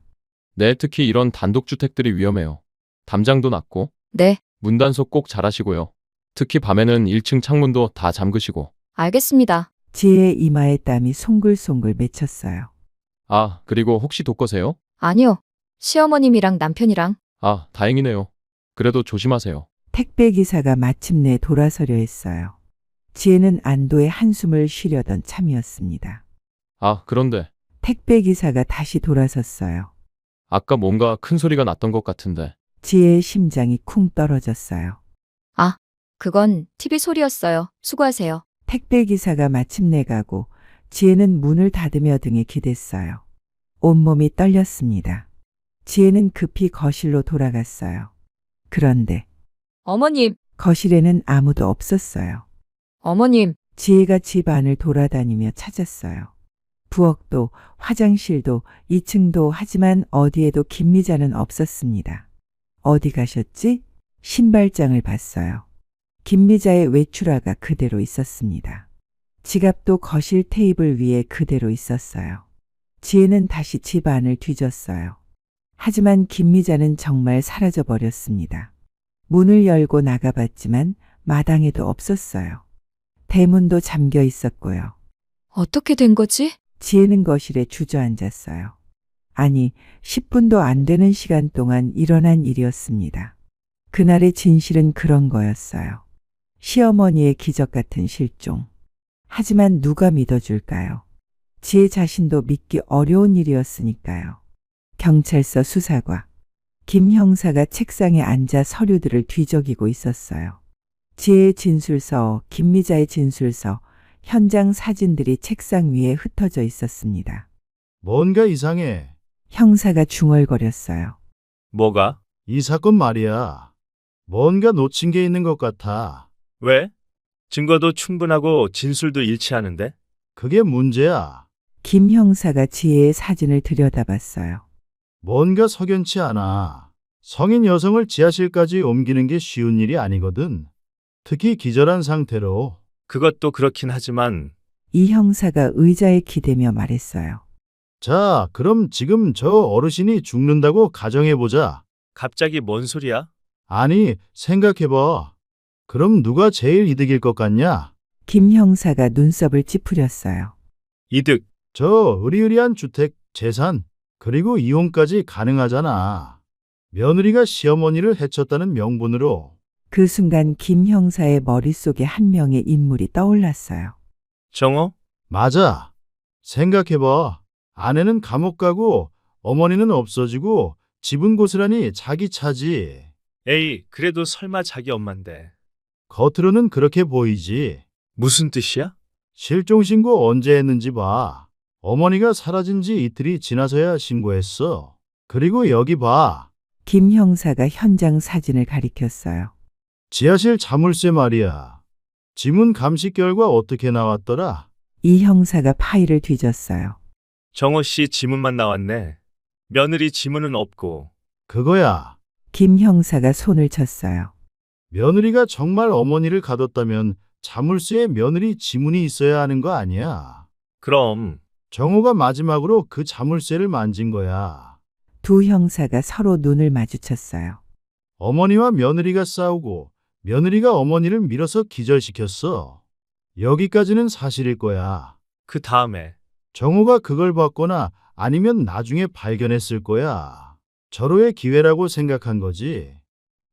네, 특히 이런 단독주택들이 위험해요. 담장도 낮고. 네. 문단속 꼭 잘하시고요. 특히 밤에는 1층 창문도 다 잠그시고. 알겠습니다. 지혜의 이마에 땀이 송글송글 맺혔어요. 아, 그리고 혹시 독거세요? 아니요. 시어머님이랑 남편이랑. 아, 다행이네요. 그래도 조심하세요. 택배기사가 마침내 돌아서려 했어요. 지혜는 안도의 한숨을 쉬려던 참이었습니다. 아, 그런데 택배기사가 다시 돌아섰어요. 아까 뭔가 큰 소리가 났던 것 같은데. 지혜의 심장이 쿵 떨어졌어요. 그건 TV 소리였어요. 수고하세요. 택배기사가 마침내 가고 지혜는 문을 닫으며 등에 기댔어요. 온몸이 떨렸습니다. 지혜는 급히 거실로 돌아갔어요. 그런데 어머님, 거실에는 아무도 없었어요. 어머님. 지혜가 집 안을 돌아다니며 찾았어요. 부엌도 화장실도 2층도 하지만 어디에도 김미자는 없었습니다. 어디 가셨지? 신발장을 봤어요. 김미자의 외출화가 그대로 있었습니다. 지갑도 거실 테이블 위에 그대로 있었어요. 지혜는 다시 집 안을 뒤졌어요. 하지만 김미자는 정말 사라져 버렸습니다. 문을 열고 나가봤지만 마당에도 없었어요. 대문도 잠겨 있었고요. 어떻게 된 거지? 지혜는 거실에 주저앉았어요. 아니, 10분도 안 되는 시간 동안 일어난 일이었습니다. 그날의 진실은 그런 거였어요. 시어머니의 기적 같은 실종. 하지만 누가 믿어줄까요? 지혜 자신도 믿기 어려운 일이었으니까요. 경찰서 수사과. 김 형사가 책상에 앉아 서류들을 뒤적이고 있었어요. 지혜의 진술서, 김미자의 진술서, 현장 사진들이 책상 위에 흩어져 있었습니다. 뭔가 이상해. 형사가 중얼거렸어요. 뭐가? 이 사건 말이야. 뭔가 놓친 게 있는 것 같아. 왜? 증거도 충분하고 진술도 일치하는데? 그게 문제야. 김 형사가 지혜의 사진을 들여다봤어요. 뭔가 석연치 않아. 성인 여성을 지하실까지 옮기는 게 쉬운 일이 아니거든. 특히 기절한 상태로. 그것도 그렇긴 하지만 이 형사가 의자에 기대며 말했어요. 자, 그럼 지금 저 어르신이 죽는다고 가정해보자. 갑자기 뭔 소리야? 아니, 생각해봐. 그럼 누가 제일 이득일 것 같냐? 김 형사가 눈썹을 찌푸렸어요. 이득. 저 으리으리한 주택, 재산, 그리고 이혼까지 가능하잖아. 며느리가 시어머니를 해쳤다는 명분으로. 그 순간 김 형사의 머릿속에 한 명의 인물이 떠올랐어요. 정호? 맞아. 생각해봐. 아내는 감옥 가고 어머니는 없어지고 집은 고스란히 자기 차지. 에이, 그래도 설마 자기 엄만데. 겉으로는 그렇게 보이지. 무슨 뜻이야? 실종 신고 언제 했는지 봐. 어머니가 사라진 지 이틀이 지나서야 신고했어. 그리고 여기 봐. 김 형사가 현장 사진을 가리켰어요. 지하실 자물쇠 말이야. 지문 감식 결과 어떻게 나왔더라? 이 형사가 파일을 뒤졌어요. 정호 씨 지문만 나왔네. 며느리 지문은 없고. 그거야. 김 형사가 손을 쳤어요. 며느리가 정말 어머니를 가뒀다면 자물쇠에 며느리 지문이 있어야 하는 거 아니야. 그럼 정호가 마지막으로 그 자물쇠를 만진 거야. 두 형사가 서로 눈을 마주쳤어요. 어머니와 며느리가 싸우고 며느리가 어머니를 밀어서 기절시켰어. 여기까지는 사실일 거야. 그 다음에 정호가 그걸 봤거나 아니면 나중에 발견했을 거야. 절호의 기회라고 생각한 거지.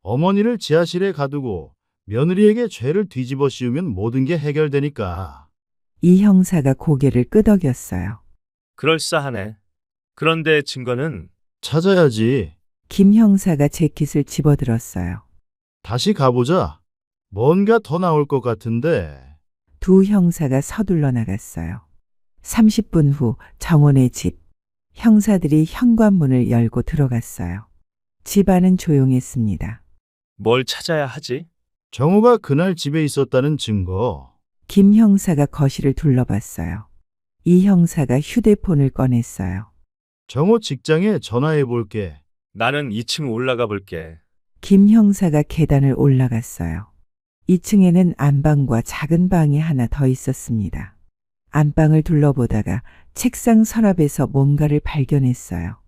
어머니를 지하실에 가두고 며느리에게 죄를 뒤집어 씌우면 모든 게 해결되니까. 이 형사가 고개를 끄덕였어요. 그럴싸하네. 그런데 증거는 찾아야지. 김 형사가 재킷을 집어들었어요. 다시 가보자. 뭔가 더 나올 것 같은데. 두 형사가 서둘러 나갔어요. 30분 후 정원의 집. 형사들이 현관문을 열고 들어갔어요. 집 안은 조용했습니다. 뭘 찾아야 하지? 정호가 그날 집에 있었다는 증거. 김 형사가 거실을 둘러봤어요. 이 형사가 휴대폰을 꺼냈어요. 정호 직장에 전화해 볼게. 나는 2층 올라가 볼게. 김 형사가 계단을 올라갔어요. 2층에는 안방과 작은 방이 하나 더 있었습니다. 안방을 둘러보다가 책상 서랍에서 뭔가를 발견했어요.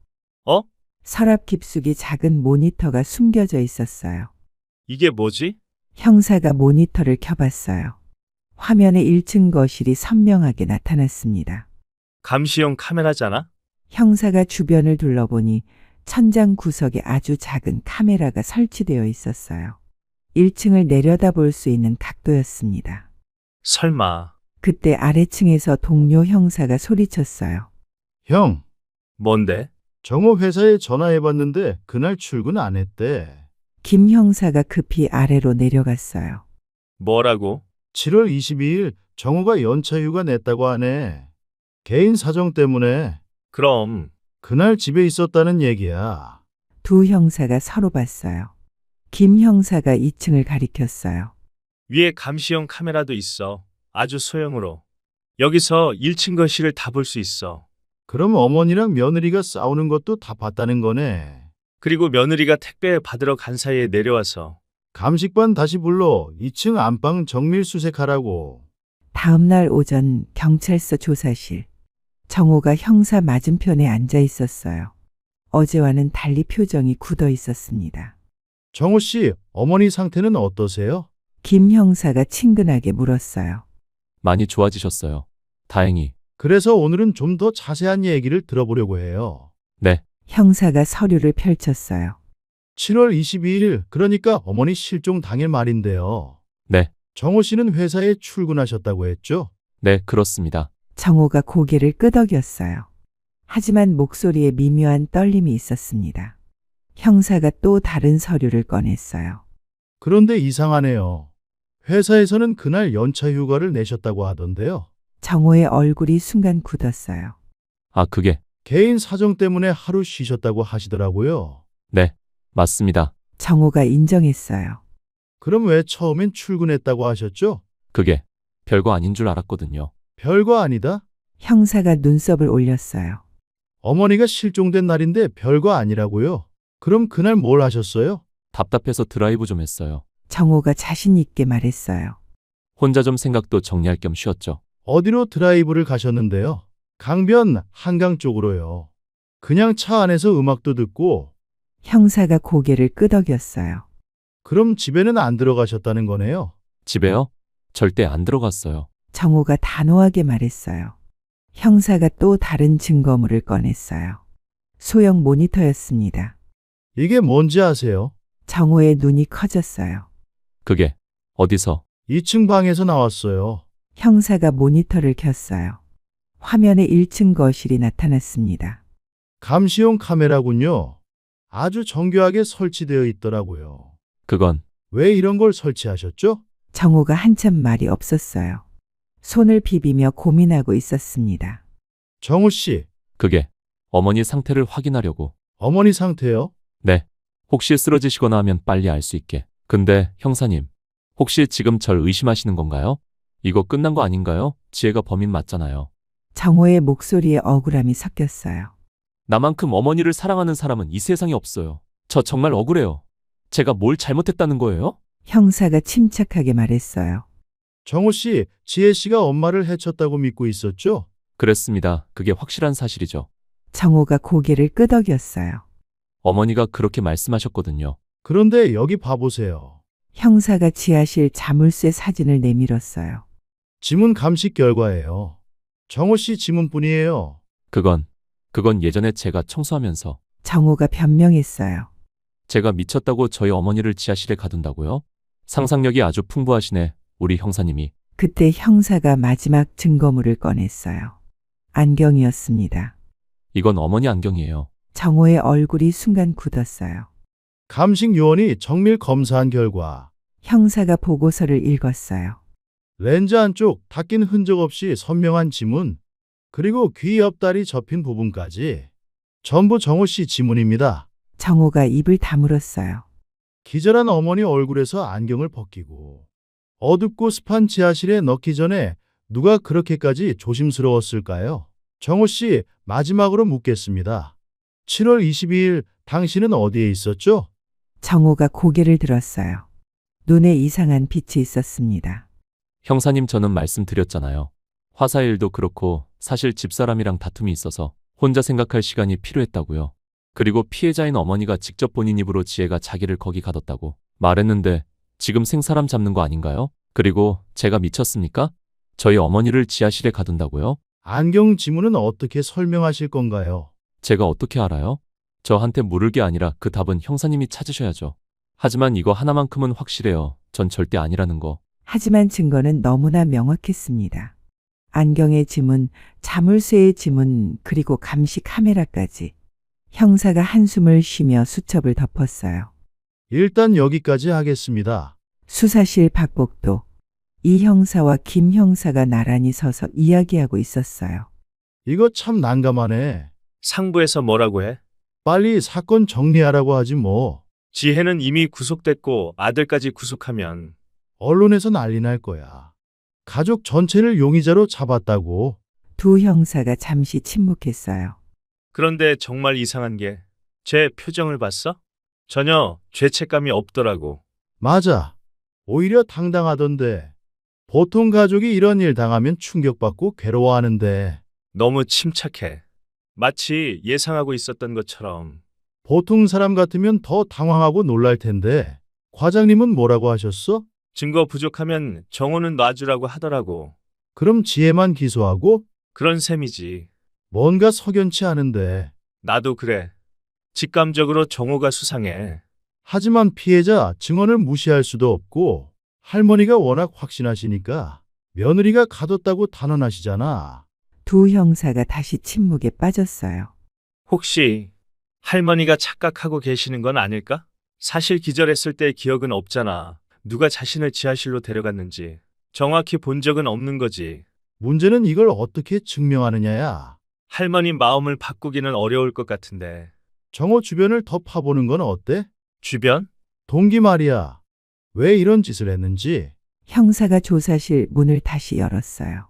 어? 서랍 깊숙이 작은 모니터가 숨겨져 있었어요. 이게 뭐지? 형사가 모니터를 켜봤어요. 화면에 1층 거실이 선명하게 나타났습니다. 감시용 카메라잖아? 형사가 주변을 둘러보니 천장 구석에 아주 작은 카메라가 설치되어 있었어요. 1층을 내려다볼 수 있는 각도였습니다. 설마. 그때 아래층에서 동료 형사가 소리쳤어요. 형, 뭔데? 정호 회사에 전화해 봤는데 그날 출근 안 했대. 김 형사가 급히 아래로 내려갔어요. 뭐라고? 7월 22일 정호가 연차 휴가 냈다고 하네. 개인 사정 때문에. 그럼 그날 집에 있었다는 얘기야. 두 형사가 서로 봤어요. 김 형사가 2층을 가리켰어요. 위에 감시용 카메라도 있어. 아주 소형으로. 여기서 1층 거실을 다 볼 수 있어. 그럼 어머니랑 며느리가 싸우는 것도 다 봤다는 거네. 그리고 며느리가 택배 받으러 간 사이에 내려와서 감식반 다시 불러 2층 안방 정밀 수색하라고. 다음 날 오전 경찰서 조사실. 정호가 형사 맞은편에 앉아 있었어요. 어제와는 달리 표정이 굳어 있었습니다. 정호 씨, 어머니 상태는 어떠세요? 김 형사가 친근하게 물었어요. 많이 좋아지셨어요. 다행히. 그래서 오늘은 좀 더 자세한 얘기를 들어보려고 해요. 네. 형사가 서류를 펼쳤어요. 7월 22일, 그러니까 어머니 실종 당일 말인데요. 네. 정호 씨는 회사에 출근하셨다고 했죠? 네, 그렇습니다. 정호가 고개를 끄덕였어요. 하지만 목소리에 미묘한 떨림이 있었습니다. 형사가 또 다른 서류를 꺼냈어요. 그런데 이상하네요. 회사에서는 그날 연차 휴가를 내셨다고 하던데요. 정호의 얼굴이 순간 굳었어요. 아, 그게. 개인 사정 때문에 하루 쉬셨다고 하시더라고요. 네, 맞습니다. 정호가 인정했어요. 그럼 왜 처음엔 출근했다고 하셨죠? 그게 별거 아닌 줄 알았거든요. 별거 아니다? 형사가 눈썹을 올렸어요. 어머니가 실종된 날인데 별거 아니라고요? 그럼 그날 뭘 하셨어요? 답답해서 드라이브 좀 했어요. 정호가 자신 있게 말했어요. 혼자 좀 생각도 정리할 겸 쉬었죠. 어디로 드라이브를 가셨는데요? 강변, 한강 쪽으로요. 그냥 차 안에서 음악도 듣고. 형사가 고개를 끄덕였어요. 그럼 집에는 안 들어가셨다는 거네요? 집에요? 절대 안 들어갔어요. 정호가 단호하게 말했어요. 형사가 또 다른 증거물을 꺼냈어요. 소형 모니터였습니다. 이게 뭔지 아세요? 정호의 눈이 커졌어요. 그게 어디서? 2층 방에서 나왔어요. 형사가 모니터를 켰어요. 화면에 1층 거실이 나타났습니다. 감시용 카메라군요. 아주 정교하게 설치되어 있더라고요. 그건 왜 이런 걸 설치하셨죠? 정호가 한참 말이 없었어요. 손을 비비며 고민하고 있었습니다. 정우 씨, 그게 어머니 상태를 확인하려고. 어머니 상태요? 네. 혹시 쓰러지시거나 하면 빨리 알 수 있게. 근데 형사님, 혹시 지금 절 의심하시는 건가요? 이거 끝난 거 아닌가요? 지혜가 범인 맞잖아요. 정호의 목소리에 억울함이 섞였어요. 나만큼 어머니를 사랑하는 사람은 이 세상에 없어요. 저 정말 억울해요. 제가 뭘 잘못했다는 거예요? 형사가 침착하게 말했어요. 정우 씨, 지혜 씨가 엄마를 해쳤다고 믿고 있었죠? 그랬습니다. 그게 확실한 사실이죠. 정호가 고개를 끄덕였어요. 어머니가 그렇게 말씀하셨거든요. 그런데 여기 봐보세요. 형사가 지하실 자물쇠 사진을 내밀었어요. 지문 감식 결과예요. 정우 씨 지문뿐이에요. 그건 예전에 제가 청소하면서 정호가 변명했어요. 제가 미쳤다고 저희 어머니를 지하실에 가둔다고요? 상상력이 아주 풍부하시네, 우리 형사님이. 그때 형사가 마지막 증거물을 꺼냈어요. 안경이었습니다. 이건 어머니 안경이에요. 정호의 얼굴이 순간 굳었어요. 감식 요원이 정밀 검사한 결과 형사가 보고서를 읽었어요. 렌즈 안쪽 닦인 흔적 없이 선명한 지문, 그리고 귀 옆다리 접힌 부분까지 전부 정우 씨 지문입니다. 정호가 입을 다물었어요. 기절한 어머니 얼굴에서 안경을 벗기고 어둡고 습한 지하실에 넣기 전에 누가 그렇게까지 조심스러웠을까요? 정우 씨, 마지막으로 묻겠습니다. 7월 22일 당신은 어디에 있었죠? 정호가 고개를 들었어요. 눈에 이상한 빛이 있었습니다. 형사님, 저는 말씀드렸잖아요. 화사 일도 그렇고 사실 집사람이랑 다툼이 있어서 혼자 생각할 시간이 필요했다고요. 그리고 피해자인 어머니가 직접 본인 입으로 지혜가 자기를 거기 가뒀다고 말했는데 지금 생사람 잡는 거 아닌가요? 그리고 제가 미쳤습니까? 저희 어머니를 지하실에 가둔다고요? 안경 지문은 어떻게 설명하실 건가요? 제가 어떻게 알아요? 저한테 물을 게 아니라 그 답은 형사님이 찾으셔야죠. 하지만 이거 하나만큼은 확실해요. 전 절대 아니라는 거. 하지만 증거는 너무나 명확했습니다. 안경의 지문, 자물쇠의 지문, 그리고 감시 카메라까지. 형사가 한숨을 쉬며 수첩을 덮었어요. 일단 여기까지 하겠습니다. 수사실 박복도. 이 형사와 김 형사가 나란히 서서 이야기하고 있었어요. 이거 참 난감하네. 상부에서 뭐라고 해? 빨리 사건 정리하라고 하지 뭐. 지혜는 이미 구속됐고 아들까지 구속하면 언론에서 난리 날 거야. 가족 전체를 용의자로 잡았다고. 두 형사가 잠시 침묵했어요. 그런데 정말 이상한 게 제 표정을 봤어? 전혀 죄책감이 없더라고. 맞아. 오히려 당당하던데. 보통 가족이 이런 일 당하면 충격받고 괴로워하는데 너무 침착해. 마치 예상하고 있었던 것처럼. 보통 사람 같으면 더 당황하고 놀랄 텐데 과장님은 뭐라고 하셨어? 증거 부족하면 정호는 놔주라고 하더라고. 그럼 지혜만 기소하고? 그런 셈이지. 뭔가 석연치 않은데. 나도 그래. 직감적으로 정호가 수상해. 하지만 피해자 증언을 무시할 수도 없고 할머니가 워낙 확신하시니까 며느리가 가뒀다고 단언하시잖아. 두 형사가 다시 침묵에 빠졌어요. 혹시 할머니가 착각하고 계시는 건 아닐까? 사실 기절했을 때 기억은 없잖아. 누가 자신을 지하실로 데려갔는지 정확히 본 적은 없는 거지. 문제는 이걸 어떻게 증명하느냐야. 할머니 마음을 바꾸기는 어려울 것 같은데. 정호 주변을 더 파보는 건 어때? 주변? 동기 말이야. 왜 이런 짓을 했는지. 형사가 조사실 문을 다시 열었어요.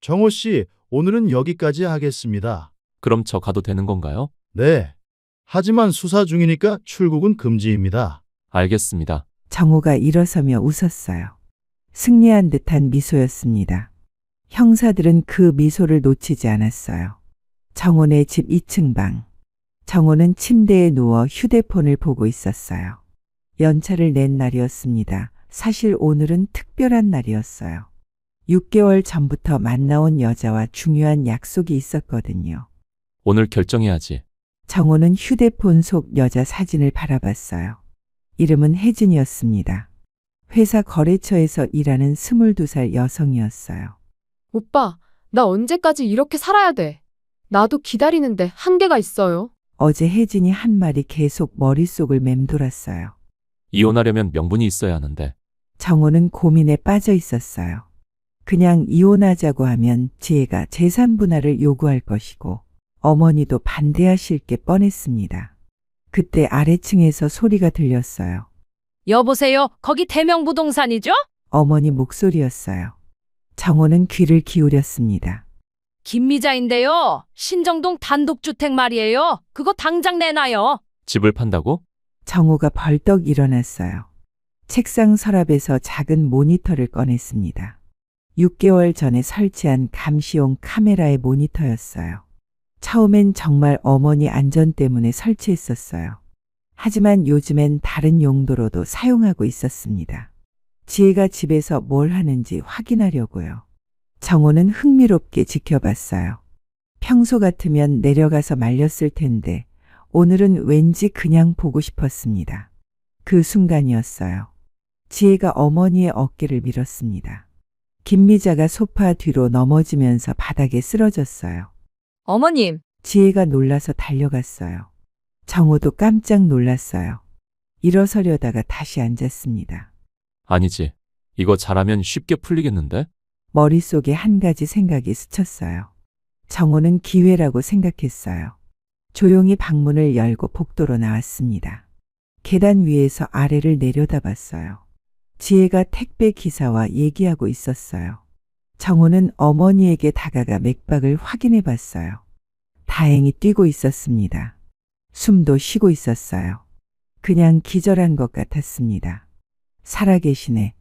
정호 씨, 오늘은 여기까지 하겠습니다. 그럼 저 가도 되는 건가요? 네. 하지만 수사 중이니까 출국은 금지입니다. 알겠습니다. 정호가 일어서며 웃었어요. 승리한 듯한 미소였습니다. 형사들은 그 미소를 놓치지 않았어요. 정호네 집 2층 방. 정호는 침대에 누워 휴대폰을 보고 있었어요. 연차를 낸 날이었습니다. 사실 오늘은 특별한 날이었어요. 6개월 전부터 만나온 여자와 중요한 약속이 있었거든요. 오늘 결정해야지. 정호는 휴대폰 속 여자 사진을 바라봤어요. 이름은 혜진이었습니다. 회사 거래처에서 일하는 22살 여성이었어요. 오빠, 나 언제까지 이렇게 살아야 돼? 나도 기다리는데 한계가 있어요. 어제 혜진이 한 말이 계속 머릿속을 맴돌았어요. 이혼하려면 명분이 있어야 하는데. 정호는 고민에 빠져 있었어요. 그냥 이혼하자고 하면 지혜가 재산 분할을 요구할 것이고 어머니도 반대하실 게 뻔했습니다. 그때 아래층에서 소리가 들렸어요. 여보세요. 거기 대명부동산이죠? 어머니 목소리였어요. 정호는 귀를 기울였습니다. 김미자인데요. 신정동 단독주택 말이에요. 그거 당장 내놔요. 집을 판다고? 정호가 벌떡 일어났어요. 책상 서랍에서 작은 모니터를 꺼냈습니다. 6개월 전에 설치한 감시용 카메라의 모니터였어요. 처음엔 정말 어머니 안전 때문에 설치했었어요. 하지만 요즘엔 다른 용도로도 사용하고 있었습니다. 지혜가 집에서 뭘 하는지 확인하려고요. 정호는 흥미롭게 지켜봤어요. 평소 같으면 내려가서 말렸을 텐데 오늘은 왠지 그냥 보고 싶었습니다. 그 순간이었어요. 지혜가 어머니의 어깨를 밀었습니다. 김미자가 소파 뒤로 넘어지면서 바닥에 쓰러졌어요. 어머님, 지혜가 놀라서 달려갔어요. 정호도 깜짝 놀랐어요. 일어서려다가 다시 앉았습니다. 아니지. 이거 잘하면 쉽게 풀리겠는데? 머릿속에 한 가지 생각이 스쳤어요. 정호는 기회라고 생각했어요. 조용히 방문을 열고 복도로 나왔습니다. 계단 위에서 아래를 내려다봤어요. 지혜가 택배 기사와 얘기하고 있었어요. 정호는 어머니에게 다가가 맥박을 확인해 봤어요. 다행히 뛰고 있었습니다. 숨도 쉬고 있었어요. 그냥 기절한 것 같았습니다. 살아계시네.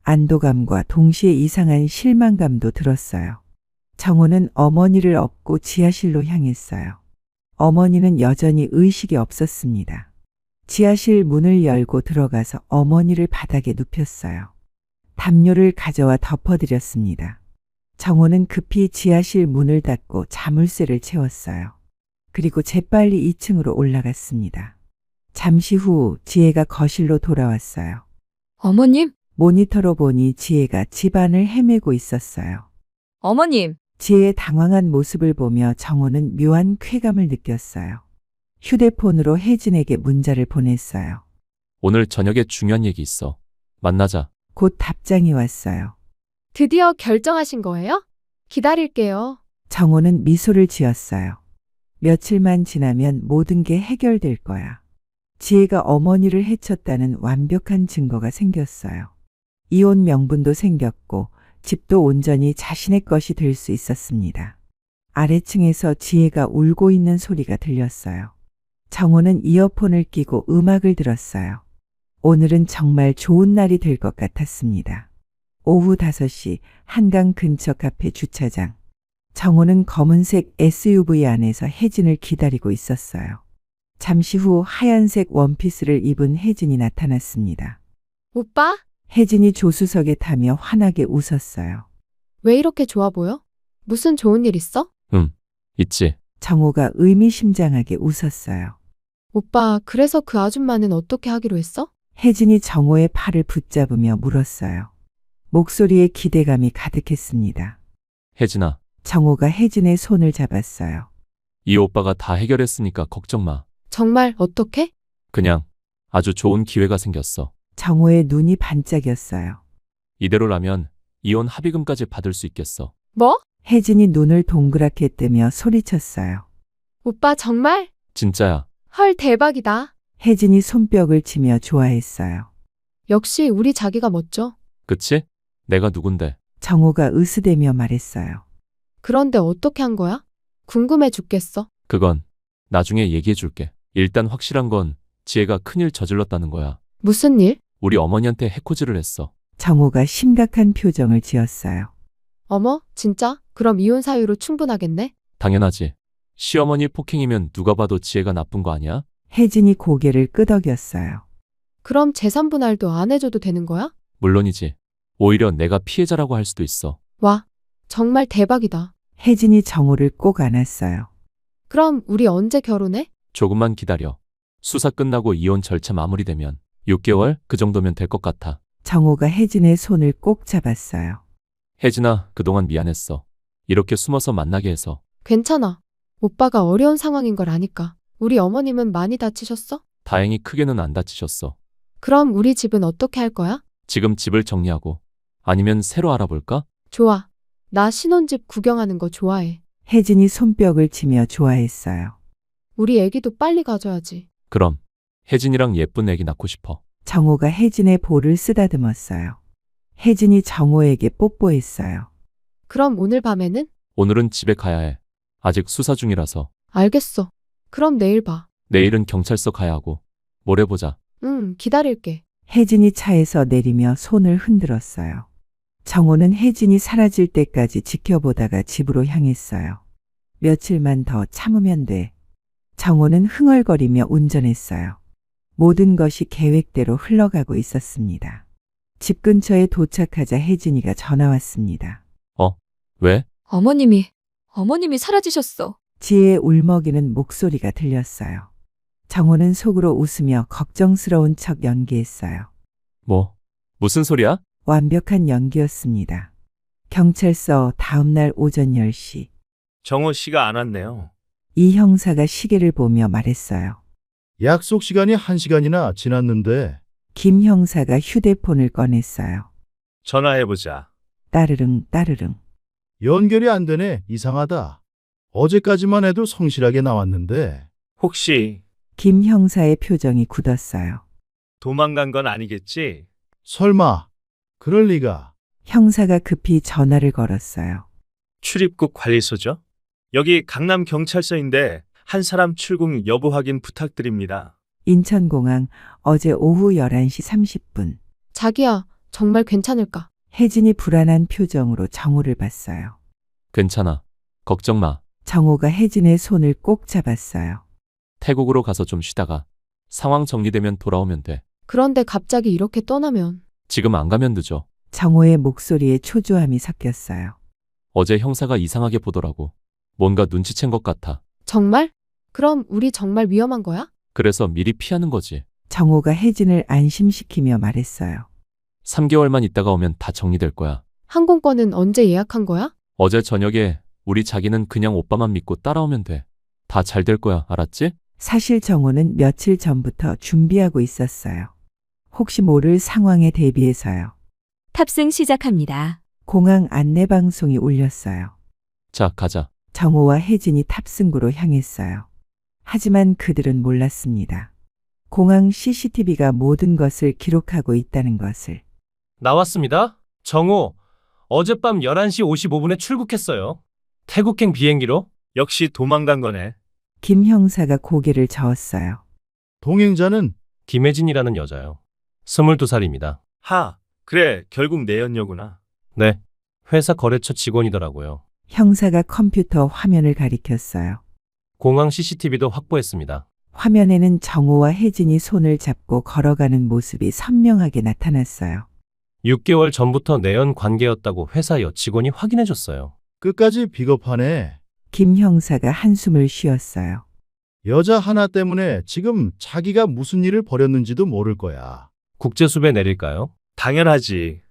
안도감과 동시에 이상한 실망감도 들었어요. 정호는 어머니를 업고 지하실로 향했어요. 어머니는 여전히 의식이 없었습니다. 지하실 문을 열고 들어가서 어머니를 바닥에 눕혔어요. 담요를 가져와 덮어드렸습니다. 정호는 급히 지하실 문을 닫고 자물쇠를 채웠어요. 그리고 재빨리 2층으로 올라갔습니다. 잠시 후 지혜가 거실로 돌아왔어요. 어머님, 모니터로 보니 지혜가 집안을 헤매고 있었어요. 어머님, 지혜의 당황한 모습을 보며 정호는 묘한 쾌감을 느꼈어요. 휴대폰으로 혜진에게 문자를 보냈어요. 오늘 저녁에 중요한 얘기 있어. 만나자. 곧 답장이 왔어요. 드디어 결정하신 거예요? 기다릴게요. 정호는 미소를 지었어요. 며칠만 지나면 모든 게 해결될 거야. 지혜가 어머니를 해쳤다는 완벽한 증거가 생겼어요. 이혼 명분도 생겼고 집도 온전히 자신의 것이 될 수 있었습니다. 아래층에서 지혜가 울고 있는 소리가 들렸어요. 정호는 이어폰을 끼고 음악을 들었어요. 오늘은 정말 좋은 날이 될 것 같았습니다. 오후 5시 한강 근처 카페 주차장. 정호는 검은색 SUV 안에서 혜진을 기다리고 있었어요. 잠시 후 하얀색 원피스를 입은 혜진이 나타났습니다. 오빠? 혜진이 조수석에 타며 환하게 웃었어요. 왜 이렇게 좋아 보여? 무슨 좋은 일 있어? 있지. 정호가 의미심장하게 웃었어요. 오빠, 그래서 그 아줌마는 어떻게 하기로 했어? 혜진이 정호의 팔을 붙잡으며 물었어요. 목소리에 기대감이 가득했습니다. 혜진아, 정호가 혜진의 손을 잡았어요. 이 오빠가 다 해결했으니까 걱정 마. 정말 어떻게? 그냥 아주 좋은 기회가 생겼어. 정호의 눈이 반짝였어요. 이대로라면 이혼 합의금까지 받을 수 있겠어. 뭐? 혜진이 눈을 동그랗게 뜨며 소리쳤어요. 오빠 정말? 진짜야. 헐, 대박이다. 혜진이 손뼉을 치며 좋아했어요. 역시 우리 자기가 멋져. 그치? 내가 누군데? 정호가 으스대며 말했어요. 그런데 어떻게 한 거야? 궁금해 죽겠어. 그건 나중에 얘기해 줄게. 일단 확실한 건 지혜가 큰일 저질렀다는 거야. 무슨 일? 우리 어머니한테 해코지를 했어. 정호가 심각한 표정을 지었어요. 어머, 진짜? 그럼 이혼 사유로 충분하겠네? 당연하지. 시어머니 폭행이면 누가 봐도 지혜가 나쁜 거 아니야? 혜진이 고개를 끄덕였어요. 그럼 재산 분할도 안 해줘도 되는 거야? 물론이지. 오히려 내가 피해자라고 할 수도 있어. 와, 정말 대박이다. 혜진이 정호를 꼭 안았어요. 그럼 우리 언제 결혼해? 조금만 기다려. 수사 끝나고 이혼 절차 마무리되면 6개월 그 정도면 될 것 같아. 정호가 혜진의 손을 꼭 잡았어요. 혜진아, 그동안 미안했어. 이렇게 숨어서 만나게 해서. 괜찮아. 오빠가 어려운 상황인 걸 아니까. 우리 어머님은 많이 다치셨어? 다행히 크게는 안 다치셨어. 그럼 우리 집은 어떻게 할 거야? 지금 집을 정리하고 아니면 새로 알아볼까? 좋아. 나 신혼집 구경하는 거 좋아해. 혜진이 손뼉을 치며 좋아했어요. 우리 애기도 빨리 가져야지. 그럼 혜진이랑 예쁜 애기 낳고 싶어. 정호가 혜진의 볼을 쓰다듬었어요. 혜진이 정호에게 뽀뽀했어요. 그럼 오늘 밤에는? 오늘은 집에 가야 해. 아직 수사 중이라서. 알겠어. 그럼 내일 봐. 내일은 경찰서 가야 하고. 모레 보자. 응, 기다릴게. 혜진이 차에서 내리며 손을 흔들었어요. 정호는 혜진이 사라질 때까지 지켜보다가 집으로 향했어요. 며칠만 더 참으면 돼. 정호는 흥얼거리며 운전했어요. 모든 것이 계획대로 흘러가고 있었습니다. 집 근처에 도착하자 혜진이가 전화 왔습니다. 왜? 어머님이 사라지셨어. 지혜의 울먹이는 목소리가 들렸어요. 정호는 속으로 웃으며 걱정스러운 척 연기했어요. 무슨 소리야? 완벽한 연기였습니다. 경찰서 다음날 오전 10시. 정호 씨가 안 왔네요. 이 형사가 시계를 보며 말했어요. 약속 시간이 1시간이나 지났는데 김 형사가 휴대폰을 꺼냈어요. 전화해보자. 따르릉 따르릉. 연결이 안 되네. 이상하다. 어제까지만 해도 성실하게 나왔는데 혹시 김 형사의 표정이 굳었어요. 도망간 건 아니겠지? 설마 그럴 리가. 형사가 급히 전화를 걸었어요. 출입국 관리소죠? 여기 강남경찰서인데 한 사람 출국 여부 확인 부탁드립니다. 인천공항 어제 오후 11시 30분. 자기야, 정말 괜찮을까? 혜진이 불안한 표정으로 정호를 봤어요. 괜찮아. 걱정 마. 정호가 혜진의 손을 꼭 잡았어요. 태국으로 가서 좀 쉬다가 상황 정리되면 돌아오면 돼. 그런데 갑자기 이렇게 떠나면. 지금 안 가면 늦어. 정호의 목소리에 초조함이 섞였어요. 어제 형사가 이상하게 보더라고. 뭔가 눈치챈 것 같아. 정말? 그럼 우리 정말 위험한 거야? 그래서 미리 피하는 거지. 정호가 혜진을 안심시키며 말했어요. 3개월만 있다가 오면 다 정리될 거야. 항공권은 언제 예약한 거야? 어제 저녁에 우리 자기는 그냥 오빠만 믿고 따라오면 돼. 다 잘 될 거야. 알았지? 사실 정호는 며칠 전부터 준비하고 있었어요. 혹시 모를 상황에 대비해서요. 탑승 시작합니다. 공항 안내방송이 울렸어요. 자, 가자. 정호와 혜진이 탑승구로 향했어요. 하지만 그들은 몰랐습니다. 공항 CCTV가 모든 것을 기록하고 있다는 것을. 나왔습니다. 정호, 어젯밤 11시 55분에 출국했어요. 태국행 비행기로? 역시 도망간 거네. 김 형사가 고개를 저었어요. 동행자는 김혜진이라는 여자요. 22살입니다. 그래, 결국 내연녀구나. 네, 회사 거래처 직원이더라고요. 형사가 컴퓨터 화면을 가리켰어요. 공항 CCTV도 확보했습니다. 화면에는 정호와 혜진이 손을 잡고 걸어가는 모습이 선명하게 나타났어요. 6개월 전부터 내연 관계였다고 회사 여직원이 확인해줬어요. 끝까지 비겁하네. 김 형사가 한숨을 쉬었어요. 여자 하나 때문에 지금 자기가 무슨 일을 벌였는지도 모를 거야. 국제수배 내릴까요? 당연하지.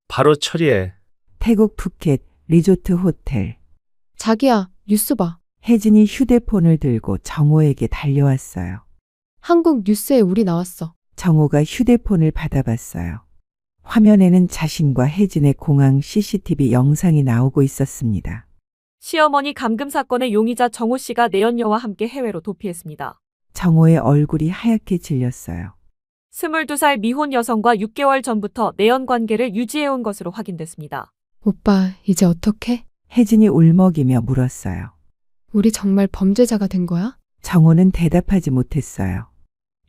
바로 처리해. 태국 푸켓 리조트 호텔. 자기야, 뉴스 봐. 혜진이 휴대폰을 들고 정호에게 달려왔어요. 한국 뉴스에 우리 나왔어. 정호가 휴대폰을 받아봤어요. 화면에는 자신과 혜진의 공항 CCTV 영상이 나오고 있었습니다. 시어머니 감금 사건의 용의자 정호 씨가 내연녀와 함께 해외로 도피했습니다. 정호의 얼굴이 하얗게 질렸어요. 22살 미혼 여성과 6개월 전부터 내연 관계를 유지해온 것으로 확인됐습니다. 오빠, 이제 어떡해? 혜진이 울먹이며 물었어요. 우리 정말 범죄자가 된 거야? 정호는 대답하지 못했어요.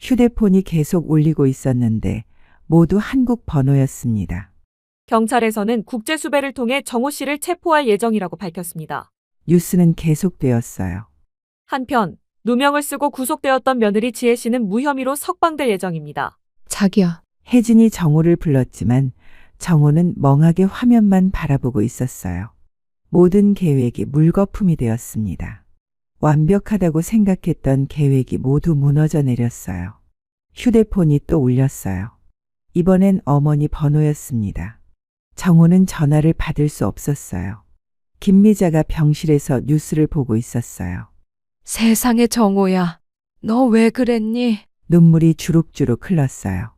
휴대폰이 계속 울리고 있었는데 모두 한국 번호였습니다. 경찰에서는 국제수배를 통해 정호 씨를 체포할 예정이라고 밝혔습니다. 뉴스는 계속되었어요. 한편 누명을 쓰고 구속되었던 며느리 지혜 씨는 무혐의로 석방될 예정입니다. 자기야. 혜진이 정호를 불렀지만 정호는 멍하게 화면만 바라보고 있었어요. 모든 계획이 물거품이 되었습니다. 완벽하다고 생각했던 계획이 모두 무너져 내렸어요. 휴대폰이 또 울렸어요. 이번엔 어머니 번호였습니다. 정호는 전화를 받을 수 없었어요. 김미자가 병실에서 뉴스를 보고 있었어요. 세상에 정호야, 너 왜 그랬니? 눈물이 주룩주룩 흘렀어요.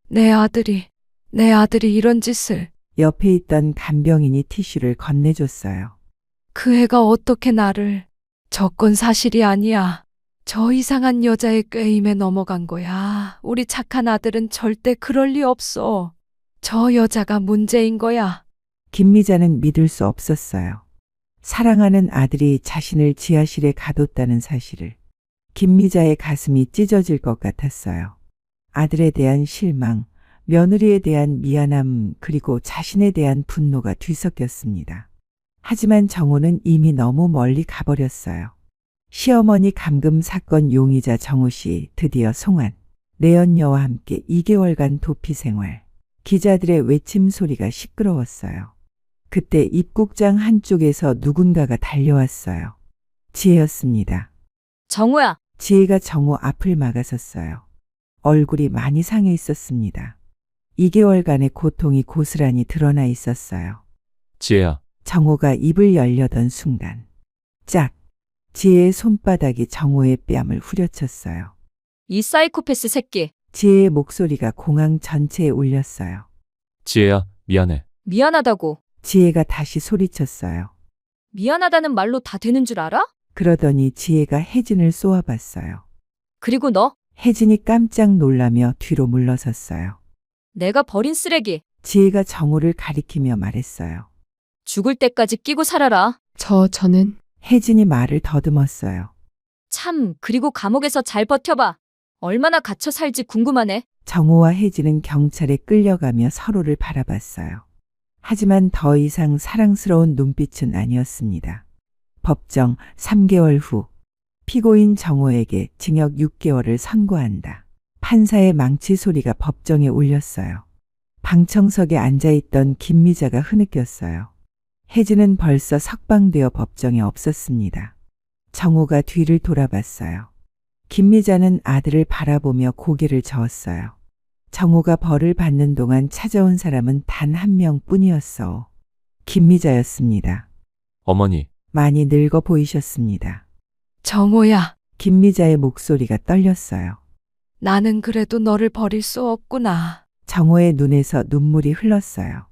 내 아들이 이런 짓을. 옆에 있던 간병인이 티슈를 건네줬어요. 그 애가 어떻게 나를. 저건 사실이 아니야. 저 이상한 여자의 꾀임에 넘어간 거야. 우리 착한 아들은 절대 그럴 리 없어. 저 여자가 문제인 거야. 김미자는 믿을 수 없었어요. 사랑하는 아들이 자신을 지하실에 가뒀다는 사실을. 김미자의 가슴이 찢어질 것 같았어요. 아들에 대한 실망, 며느리에 대한 미안함, 그리고 자신에 대한 분노가 뒤섞였습니다. 하지만 정호는 이미 너무 멀리 가버렸어요. 시어머니 감금 사건 용의자 정호 씨 드디어 송환. 내연녀와 함께 2개월간 도피 생활. 기자들의 외침 소리가 시끄러웠어요. 그때 입국장 한쪽에서 누군가가 달려왔어요. 지혜였습니다. 정우야, 지혜가 정호 앞을 막아섰어요. 얼굴이 많이 상해 있었습니다. 2개월간의 고통이 고스란히 드러나 있었어요. 지혜야, 정호가 입을 열려던 순간 짝! 지혜의 손바닥이 정호의 뺨을 후려쳤어요. 이 사이코패스 새끼. 지혜의 목소리가 공항 전체에 울렸어요. 지혜야, 미안해. 미안하다고. 지혜가 다시 소리쳤어요. 미안하다는 말로 다 되는 줄 알아? 그러더니 지혜가 혜진을 쏘아봤어요. 그리고 너, 혜진이 깜짝 놀라며 뒤로 물러섰어요. 내가 버린 쓰레기. 지혜가 정호를 가리키며 말했어요. 죽을 때까지 끼고 살아라. 저는 혜진이 말을 더듬었어요. 참, 그리고 감옥에서 잘 버텨봐. 얼마나 갇혀 살지 궁금하네. 정호와 혜진은 경찰에 끌려가며 서로를 바라봤어요. 하지만 더 이상 사랑스러운 눈빛은 아니었습니다. 법정 3개월 후 피고인 정호에게 징역 6개월을 선고한다. 판사의 망치 소리가 법정에 울렸어요. 방청석에 앉아있던 김미자가 흐느꼈어요. 혜진은 벌써 석방되어 법정에 없었습니다. 정호가 뒤를 돌아봤어요. 김미자는 아들을 바라보며 고개를 저었어요. 정호가 벌을 받는 동안 찾아온 사람은 단 한 명뿐이었어. 김미자였습니다. 어머니, 많이 늙어 보이셨습니다. 정호야, 김미자의 목소리가 떨렸어요. 나는 그래도 너를 버릴 수 없구나. 정호의 눈에서 눈물이 흘렀어요.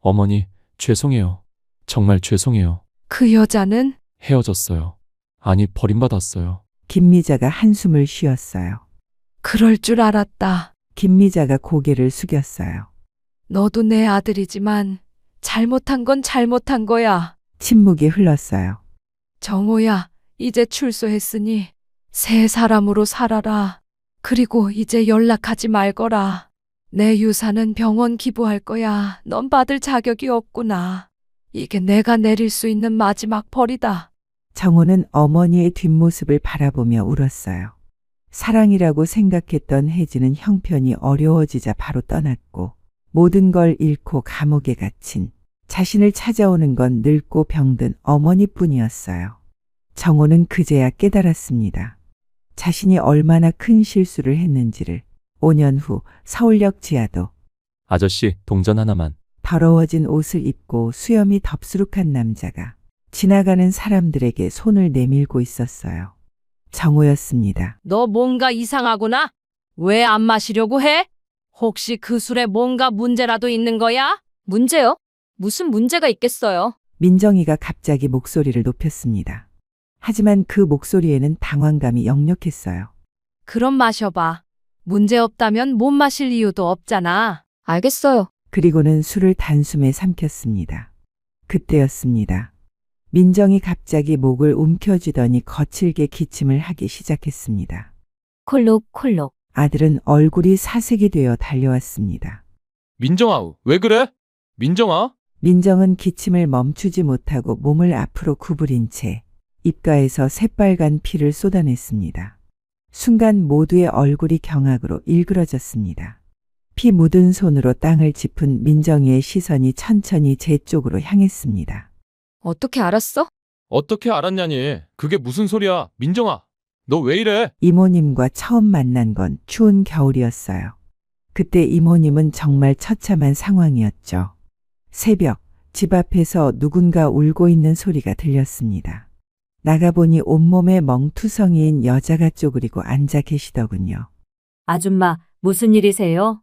어머니, 죄송해요. 정말 죄송해요. 그 여자는? 헤어졌어요. 아니, 버림받았어요. 김미자가 한숨을 쉬었어요. 그럴 줄 알았다. 김미자가 고개를 숙였어요. 너도 내 아들이지만 잘못한 건 잘못한 거야. 침묵이 흘렀어요. 정호야, 이제 출소했으니 새 사람으로 살아라. 그리고 이제 연락하지 말거라. 내 유산은 병원 기부할 거야. 넌 받을 자격이 없구나. 이게 내가 내릴 수 있는 마지막 벌이다. 정호는 어머니의 뒷모습을 바라보며 울었어요. 사랑이라고 생각했던 혜진은 형편이 어려워지자 바로 떠났고 모든 걸 잃고 감옥에 갇힌 자신을 찾아오는 건 늙고 병든 어머니뿐이었어요. 정호는 그제야 깨달았습니다. 자신이 얼마나 큰 실수를 했는지를. 5년 후 서울역 지하도. 아저씨, 동전 하나만. 더러워진 옷을 입고 수염이 덥수룩한 남자가 지나가는 사람들에게 손을 내밀고 있었어요. 정호였습니다. 너 뭔가 이상하구나? 왜 안 마시려고 해? 혹시 그 술에 뭔가 문제라도 있는 거야? 문제요? 무슨 문제가 있겠어요? 민정이가 갑자기 목소리를 높였습니다. 하지만 그 목소리에는 당황감이 역력했어요. 그럼 마셔봐. 문제 없다면 못 마실 이유도 없잖아. 알겠어요. 그리고는 술을 단숨에 삼켰습니다. 그때였습니다. 민정이 갑자기 목을 움켜쥐더니 거칠게 기침을 하기 시작했습니다. 콜록콜록. 아들은 얼굴이 사색이 되어 달려왔습니다. 민정아, 왜 그래? 민정아? 민정은 기침을 멈추지 못하고 몸을 앞으로 구부린 채 입가에서 새빨간 피를 쏟아냈습니다. 순간 모두의 얼굴이 경악으로 일그러졌습니다. 피 묻은 손으로 땅을 짚은 민정이의 시선이 천천히 제 쪽으로 향했습니다. 어떻게 알았어? 어떻게 알았냐니? 그게 무슨 소리야? 민정아, 너 왜 이래? 이모님과 처음 만난 건 추운 겨울이었어요. 그때 이모님은 정말 처참한 상황이었죠. 새벽, 집 앞에서 누군가 울고 있는 소리가 들렸습니다. 나가보니 온몸에 멍투성이인 여자가 쪼그리고 앉아 계시더군요. 아줌마, 무슨 일이세요?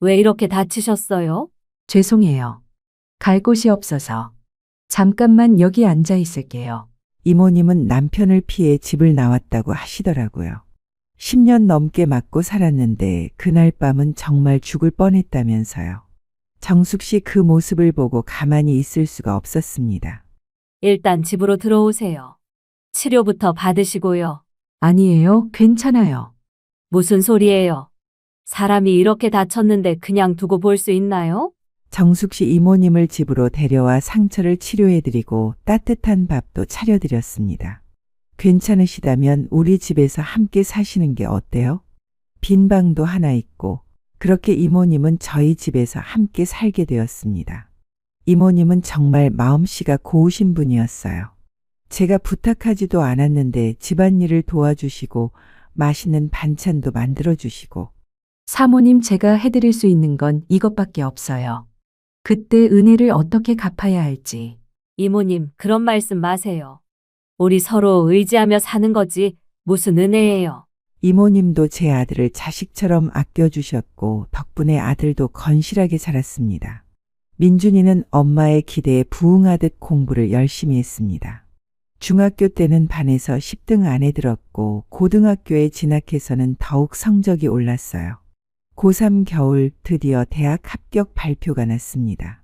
왜 이렇게 다치셨어요? 죄송해요. 갈 곳이 없어서 잠깐만 여기 앉아 있을게요. 이모님은 남편을 피해 집을 나왔다고 하시더라고요. 10년 넘게 맞고 살았는데 그날 밤은 정말 죽을 뻔했다면서요. 정숙 씨 그 모습을 보고 가만히 있을 수가 없었습니다. 일단 집으로 들어오세요. 치료부터 받으시고요. 아니에요. 괜찮아요. 무슨 소리예요? 사람이 이렇게 다쳤는데 그냥 두고 볼 수 있나요? 정숙 씨 이모님을 집으로 데려와 상처를 치료해드리고 따뜻한 밥도 차려드렸습니다. 괜찮으시다면 우리 집에서 함께 사시는 게 어때요? 빈 방도 하나 있고 그렇게 이모님은 저희 집에서 함께 살게 되었습니다. 이모님은 정말 마음씨가 고우신 분이었어요. 제가 부탁하지도 않았는데 집안일을 도와주시고 맛있는 반찬도 만들어주시고 사모님 제가 해드릴 수 있는 건 이것밖에 없어요. 그때 은혜를 어떻게 갚아야 할지. 이모님, 그런 말씀 마세요. 우리 서로 의지하며 사는 거지 무슨 은혜예요. 이모님도 제 아들을 자식처럼 아껴주셨고 덕분에 아들도 건실하게 자랐습니다. 민준이는 엄마의 기대에 부응하듯 공부를 열심히 했습니다. 중학교 때는 반에서 10등 안에 들었고 고등학교에 진학해서는 더욱 성적이 올랐어요. 고3 겨울 드디어 대학 합격 발표가 났습니다.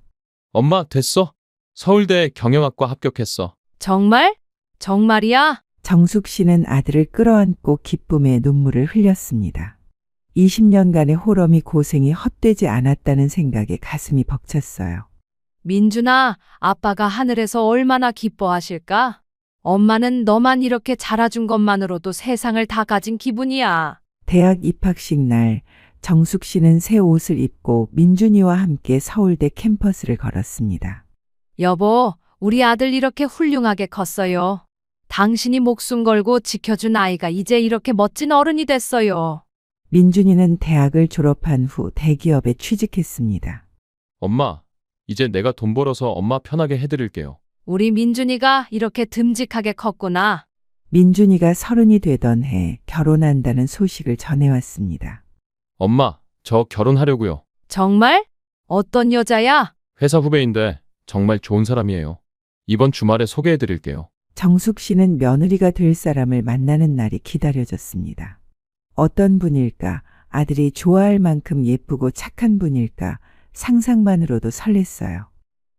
엄마, 됐어. 서울대 경영학과 합격했어. 정말? 정말이야? 정숙 씨는 아들을 끌어안고 기쁨의 눈물을 흘렸습니다. 20년간의 호럼이 고생이 헛되지 않았다는 생각에 가슴이 벅찼어요. 민준아, 아빠가 하늘에서 얼마나 기뻐하실까? 엄마는 너만 이렇게 자라준 것만으로도 세상을 다 가진 기분이야. 대학 입학식 날 정숙 씨는 새 옷을 입고 민준이와 함께 서울대 캠퍼스를 걸었습니다. 여보, 우리 아들 이렇게 훌륭하게 컸어요. 당신이 목숨 걸고 지켜준 아이가 이제 이렇게 멋진 어른이 됐어요. 민준이는 대학을 졸업한 후 대기업에 취직했습니다. 엄마, 이제 내가 돈 벌어서 엄마 편하게 해드릴게요. 우리 민준이가 이렇게 듬직하게 컸구나. 민준이가 30이 되던 해 결혼한다는 소식을 전해왔습니다. 엄마, 저 결혼하려고요. 정말? 어떤 여자야? 회사 후배인데 정말 좋은 사람이에요. 이번 주말에 소개해드릴게요. 정숙 씨는 며느리가 될 사람을 만나는 날이 기다려졌습니다. 어떤 분일까? 아들이 좋아할 만큼 예쁘고 착한 분일까? 상상만으로도 설렜어요.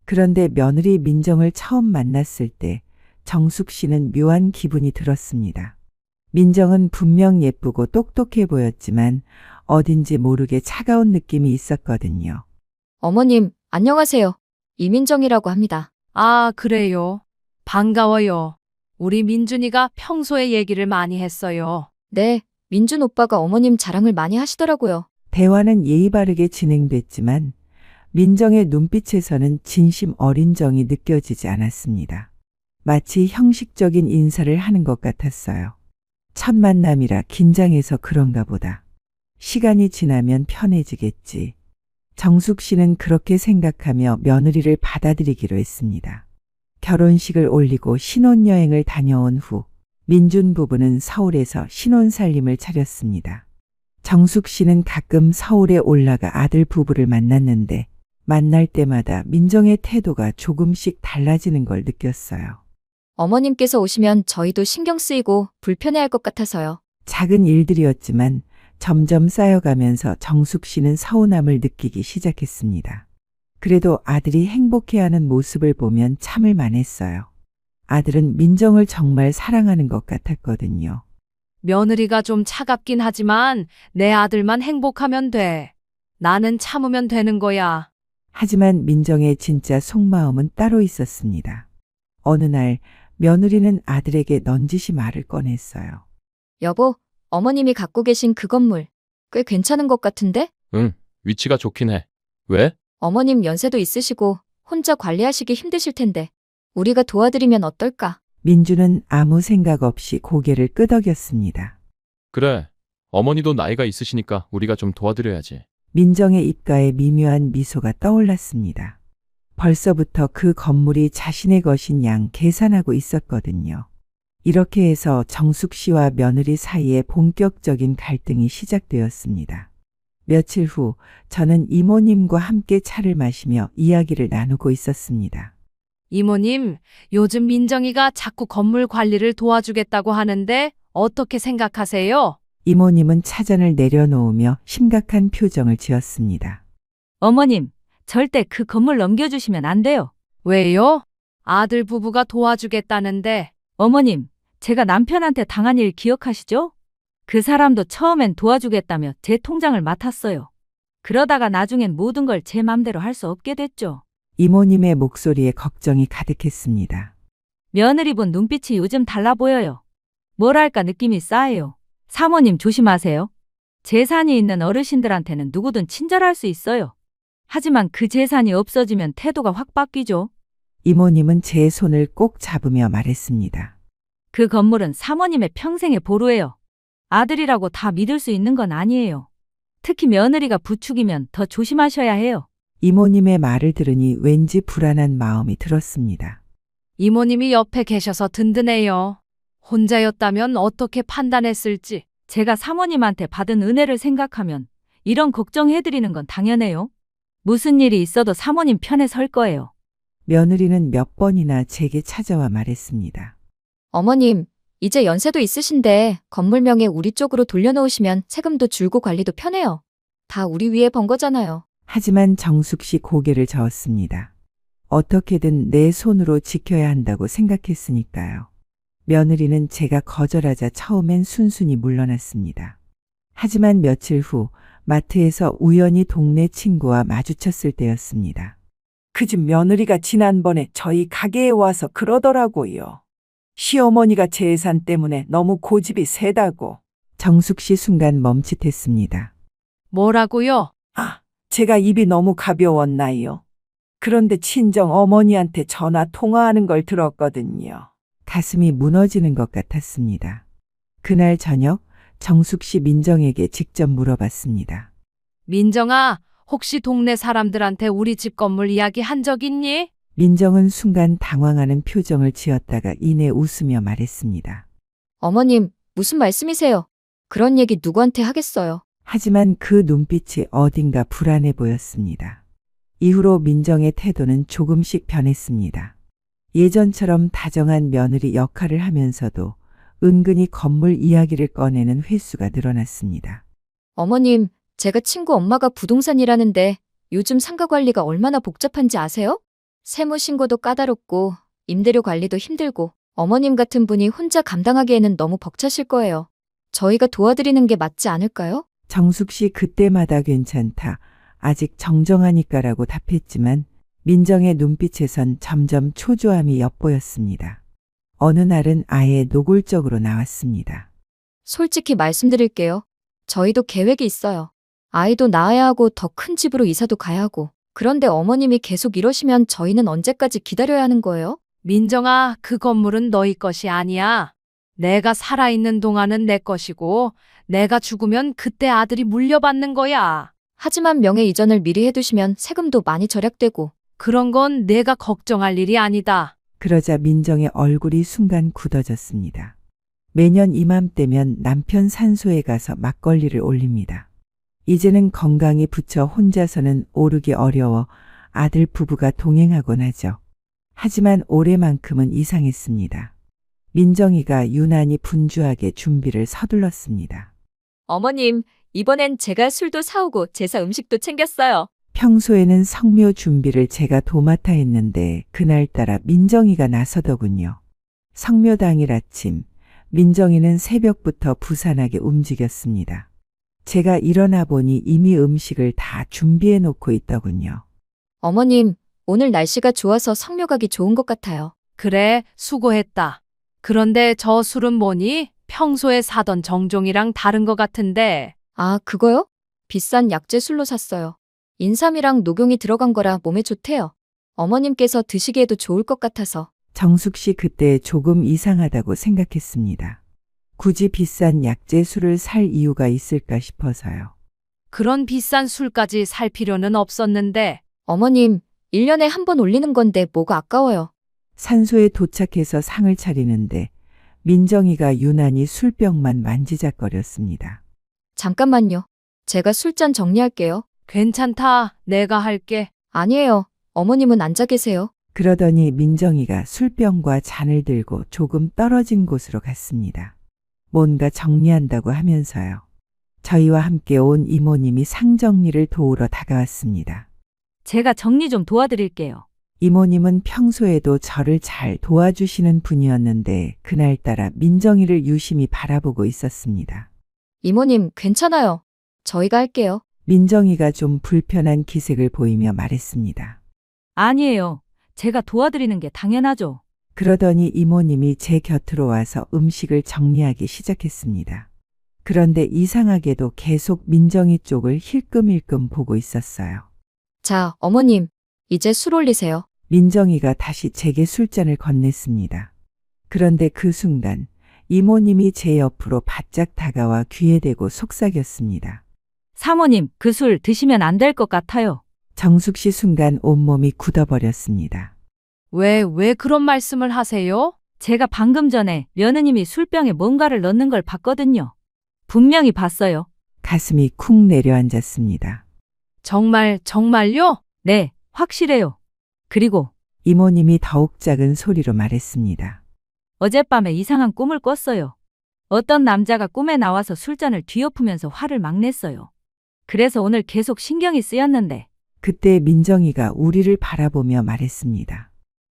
그런데 며느리 민정을 처음 만났을 때 정숙 씨는 묘한 기분이 들었습니다. 민정은 분명 예쁘고 똑똑해 보였지만 어딘지 모르게 차가운 느낌이 있었거든요. 어머님, 안녕하세요. 이민정이라고 합니다. 아, 그래요. 반가워요. 우리 민준이가 평소에 얘기를 많이 했어요. 네, 민준 오빠가 어머님 자랑을 많이 하시더라고요. 대화는 예의 바르게 진행됐지만 민정의 눈빛에서는 진심 어린 정이 느껴지지 않았습니다. 마치 형식적인 인사를 하는 것 같았어요. 첫 만남이라 긴장해서 그런가 보다. 시간이 지나면 편해지겠지. 정숙 씨는 그렇게 생각하며 며느리를 받아들이기로 했습니다. 결혼식을 올리고 신혼여행을 다녀온 후 민준 부부는 서울에서 신혼살림을 차렸습니다. 정숙 씨는 가끔 서울에 올라가 아들 부부를 만났는데 만날 때마다 민정의 태도가 조금씩 달라지는 걸 느꼈어요. 어머님께서 오시면 저희도 신경 쓰이고 불편해할 것 같아서요. 작은 일들이었지만 점점 쌓여가면서 정숙 씨는 서운함을 느끼기 시작했습니다. 그래도 아들이 행복해하는 모습을 보면 참을 만했어요. 아들은 민정을 정말 사랑하는 것 같았거든요. 며느리가 좀 차갑긴 하지만 내 아들만 행복하면 돼. 나는 참으면 되는 거야. 하지만 민정의 진짜 속마음은 따로 있었습니다. 어느 날 며느리는 아들에게 넌지시 말을 꺼냈어요. 여보, 어머님이 갖고 계신 그 건물 꽤 괜찮은 것 같은데? 응, 위치가 좋긴 해. 왜? 어머님 연세도 있으시고 혼자 관리하시기 힘드실 텐데 우리가 도와드리면 어떨까? 민주는 아무 생각 없이 고개를 끄덕였습니다. 그래, 어머니도 나이가 있으시니까 우리가 좀 도와드려야지. 민정의 입가에 미묘한 미소가 떠올랐습니다. 벌써부터 그 건물이 자신의 것인 양 계산하고 있었거든요. 이렇게 해서 정숙 씨와 며느리 사이에 본격적인 갈등이 시작되었습니다. 며칠 후 저는 이모님과 함께 차를 마시며 이야기를 나누고 있었습니다. 이모님, 요즘 민정이가 자꾸 건물 관리를 도와주겠다고 하는데 어떻게 생각하세요? 이모님은 차잔을 내려놓으며 심각한 표정을 지었습니다. 어머님, 절대 그 건물 넘겨주시면 안 돼요. 왜요? 아들 부부가 도와주겠다는데. 어머님, 제가 남편한테 당한 일 기억하시죠? 그 사람도 처음엔 도와주겠다며 제 통장을 맡았어요. 그러다가 나중엔 모든 걸 제 맘대로 할 수 없게 됐죠. 이모님의 목소리에 걱정이 가득했습니다. 며느리 본 눈빛이 요즘 달라 보여요. 뭐랄까 느낌이 싸해요. 사모님 조심하세요. 재산이 있는 어르신들한테는 누구든 친절할 수 있어요. 하지만 그 재산이 없어지면 태도가 확 바뀌죠. 이모님은 제 손을 꼭 잡으며 말했습니다. 그 건물은 사모님의 평생의 보루예요. 아들이라고 다 믿을 수 있는 건 아니에요. 특히 며느리가 부축이면 더 조심하셔야 해요. 이모님의 말을 들으니 왠지 불안한 마음이 들었습니다. 이모님이 옆에 계셔서 든든해요. 혼자였다면 어떻게 판단했을지. 제가 사모님한테 받은 은혜를 생각하면 이런 걱정해드리는 건 당연해요. 무슨 일이 있어도 사모님 편에 설 거예요. 며느리는 몇 번이나 제게 찾아와 말했습니다. 어머님, 이제 연세도 있으신데 건물명에 우리 쪽으로 돌려놓으시면 세금도 줄고 관리도 편해요. 다 우리 위에 번 거잖아요. 하지만 정숙 씨 고개를 저었습니다. 어떻게든 내 손으로 지켜야 한다고 생각했으니까요. 며느리는 제가 거절하자 처음엔 순순히 물러났습니다. 하지만 며칠 후 마트에서 우연히 동네 친구와 마주쳤을 때였습니다. 그 집 며느리가 지난번에 저희 가게에 와서 그러더라고요. 시어머니가 재산 때문에 너무 고집이 세다고. 정숙 씨 순간 멈칫했습니다. 뭐라고요? 아, 제가 입이 너무 가벼웠나요? 그런데 친정 어머니한테 전화 통화하는 걸 들었거든요. 가슴이 무너지는 것 같았습니다. 그날 저녁 정숙 씨 민정에게 직접 물어봤습니다. 민정아, 혹시 동네 사람들한테 우리 집 건물 이야기 한 적 있니? 민정은 순간 당황하는 표정을 지었다가 이내 웃으며 말했습니다. 어머님, 무슨 말씀이세요? 그런 얘기 누구한테 하겠어요? 하지만 그 눈빛이 어딘가 불안해 보였습니다. 이후로 민정의 태도는 조금씩 변했습니다. 예전처럼 다정한 며느리 역할을 하면서도 은근히 건물 이야기를 꺼내는 횟수가 늘어났습니다. 어머님, 제가 친구 엄마가 부동산 일하는데 요즘 상가 관리가 얼마나 복잡한지 아세요? 세무 신고도 까다롭고 임대료 관리도 힘들고 어머님 같은 분이 혼자 감당하기에는 너무 벅차실 거예요. 저희가 도와드리는 게 맞지 않을까요? 정숙 씨 그때마다 괜찮다. 아직 정정하니까라고 답했지만 민정의 눈빛에선 점점 초조함이 엿보였습니다. 어느 날은 아예 노골적으로 나왔습니다. 솔직히 말씀드릴게요. 저희도 계획이 있어요. 아이도 낳아야 하고 더 큰 집으로 이사도 가야 하고. 그런데 어머님이 계속 이러시면 저희는 언제까지 기다려야 하는 거예요? 민정아, 그 건물은 너희 것이 아니야. 내가 살아있는 동안은 내 것이고 내가 죽으면 그때 아들이 물려받는 거야. 하지만 명예 이전을 미리 해두시면 세금도 많이 절약되고. 그런 건 내가 걱정할 일이 아니다. 그러자 민정의 얼굴이 순간 굳어졌습니다. 매년 이맘때면 남편 산소에 가서 막걸리를 올립니다. 이제는 건강이 붙여 혼자서는 오르기 어려워 아들 부부가 동행하곤 하죠. 하지만 올해만큼은 이상했습니다. 민정이가 유난히 분주하게 준비를 서둘렀습니다. 어머님, 이번엔 제가 술도 사오고 제사 음식도 챙겼어요. 평소에는 성묘 준비를 제가 도맡아 했는데 그날따라 민정이가 나서더군요. 성묘 당일 아침, 민정이는 새벽부터 부산하게 움직였습니다. 제가 일어나 보니 이미 음식을 다 준비해 놓고 있더군요. 어머님, 오늘 날씨가 좋아서 성묘 가기 좋은 것 같아요. 그래, 수고했다. 그런데 저 술은 뭐니? 평소에 사던 정종이랑 다른 것 같은데. 아, 그거요? 비싼 약재 술로 샀어요. 인삼이랑 녹용이 들어간 거라 몸에 좋대요. 어머님께서 드시기에도 좋을 것 같아서. 정숙 씨 그때 조금 이상하다고 생각했습니다. 굳이 비싼 약재 술을 살 이유가 있을까 싶어서요. 그런 비싼 술까지 살 필요는 없었는데. 어머님, 1년에 한 번 올리는 건데 뭐가 아까워요. 산소에 도착해서 상을 차리는데 민정이가 유난히 술병만 만지작거렸습니다. 잠깐만요. 제가 술잔 정리할게요. 괜찮다. 내가 할게. 아니에요. 어머님은 앉아 계세요. 그러더니 민정이가 술병과 잔을 들고 조금 떨어진 곳으로 갔습니다. 뭔가 정리한다고 하면서요. 저희와 함께 온 이모님이 상정리를 도우러 다가왔습니다. 제가 정리 좀 도와드릴게요. 이모님은 평소에도 저를 잘 도와주시는 분이었는데 그날따라 민정이를 유심히 바라보고 있었습니다. 이모님, 괜찮아요. 저희가 할게요. 민정이가 좀 불편한 기색을 보이며 말했습니다. 아니에요. 제가 도와드리는 게 당연하죠. 그러더니 이모님이 제 곁으로 와서 음식을 정리하기 시작했습니다. 그런데 이상하게도 계속 민정이 쪽을 힐끔힐끔 보고 있었어요. 자, 어머님, 이제 술 올리세요. 민정이가 다시 제게 술잔을 건넸습니다. 그런데 그 순간 이모님이 제 옆으로 바짝 다가와 귀에 대고 속삭였습니다. 사모님, 그 술 드시면 안 될 것 같아요. 정숙 씨 순간 온몸이 굳어버렸습니다. 왜 그런 말씀을 하세요? 제가 방금 전에 며느님이 술병에 뭔가를 넣는 걸 봤거든요. 분명히 봤어요. 가슴이 쿵 내려앉았습니다. 정말요? 네, 확실해요. 그리고 이모님이 더욱 작은 소리로 말했습니다. 어젯밤에 이상한 꿈을 꿨어요. 어떤 남자가 꿈에 나와서 술잔을 뒤엎으면서 화를 막 냈어요. 그래서 오늘 계속 신경이 쓰였는데. 그때 민정이가 우리를 바라보며 말했습니다.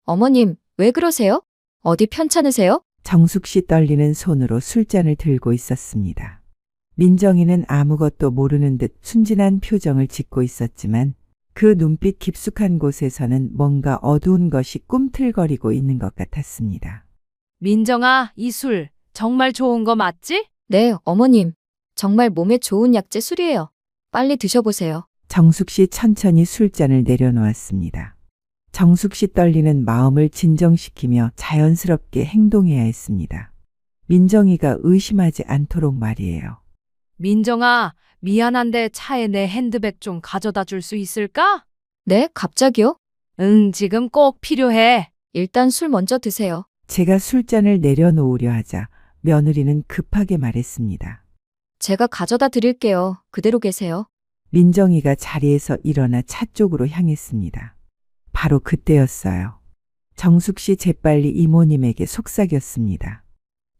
어머님, 왜 그러세요? 어디 편찮으세요? 정숙 씨 떨리는 손으로 술잔을 들고 있었습니다. 민정이는 아무것도 모르는 듯 순진한 표정을 짓고 있었지만 그 눈빛 깊숙한 곳에서는 뭔가 어두운 것이 꿈틀거리고 있는 것 같았습니다. 민정아, 이 술 정말 좋은 거 맞지? 네, 어머님. 정말 몸에 좋은 약재 술이에요. 빨리 드셔보세요. 정숙 씨 천천히 술잔을 내려놓았습니다. 정숙 씨 떨리는 마음을 진정시키며 자연스럽게 행동해야 했습니다. 민정이가 의심하지 않도록 말이에요. 민정아, 미안한데 차에 내 핸드백 좀 가져다 줄 수 있을까? 네, 갑자기요? 응, 지금 꼭 필요해. 일단 술 먼저 드세요. 제가 술잔을 내려놓으려 하자 며느리는 급하게 말했습니다. 제가 가져다 드릴게요. 그대로 계세요. 민정이가 자리에서 일어나 차 쪽으로 향했습니다. 바로 그때였어요. 정숙 씨 재빨리 이모님에게 속삭였습니다.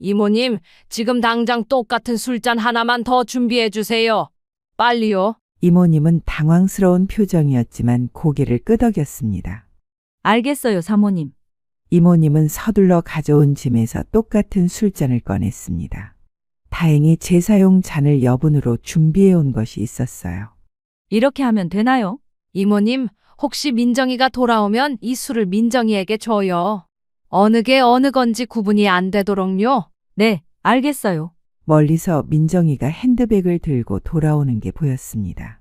이모님, 지금 당장 똑같은 술잔 하나만 더 준비해 주세요. 빨리요. 이모님은 당황스러운 표정이었지만 고개를 끄덕였습니다. 알겠어요, 사모님. 이모님은 서둘러 가져온 짐에서 똑같은 술잔을 꺼냈습니다. 다행히 재사용 잔을 여분으로 준비해 온 것이 있었어요. 이렇게 하면 되나요? 이모님, 혹시 민정이가 돌아오면 이 술을 민정이에게 줘요. 어느 게 어느 건지 구분이 안 되도록요. 네, 알겠어요. 멀리서 민정이가 핸드백을 들고 돌아오는 게 보였습니다.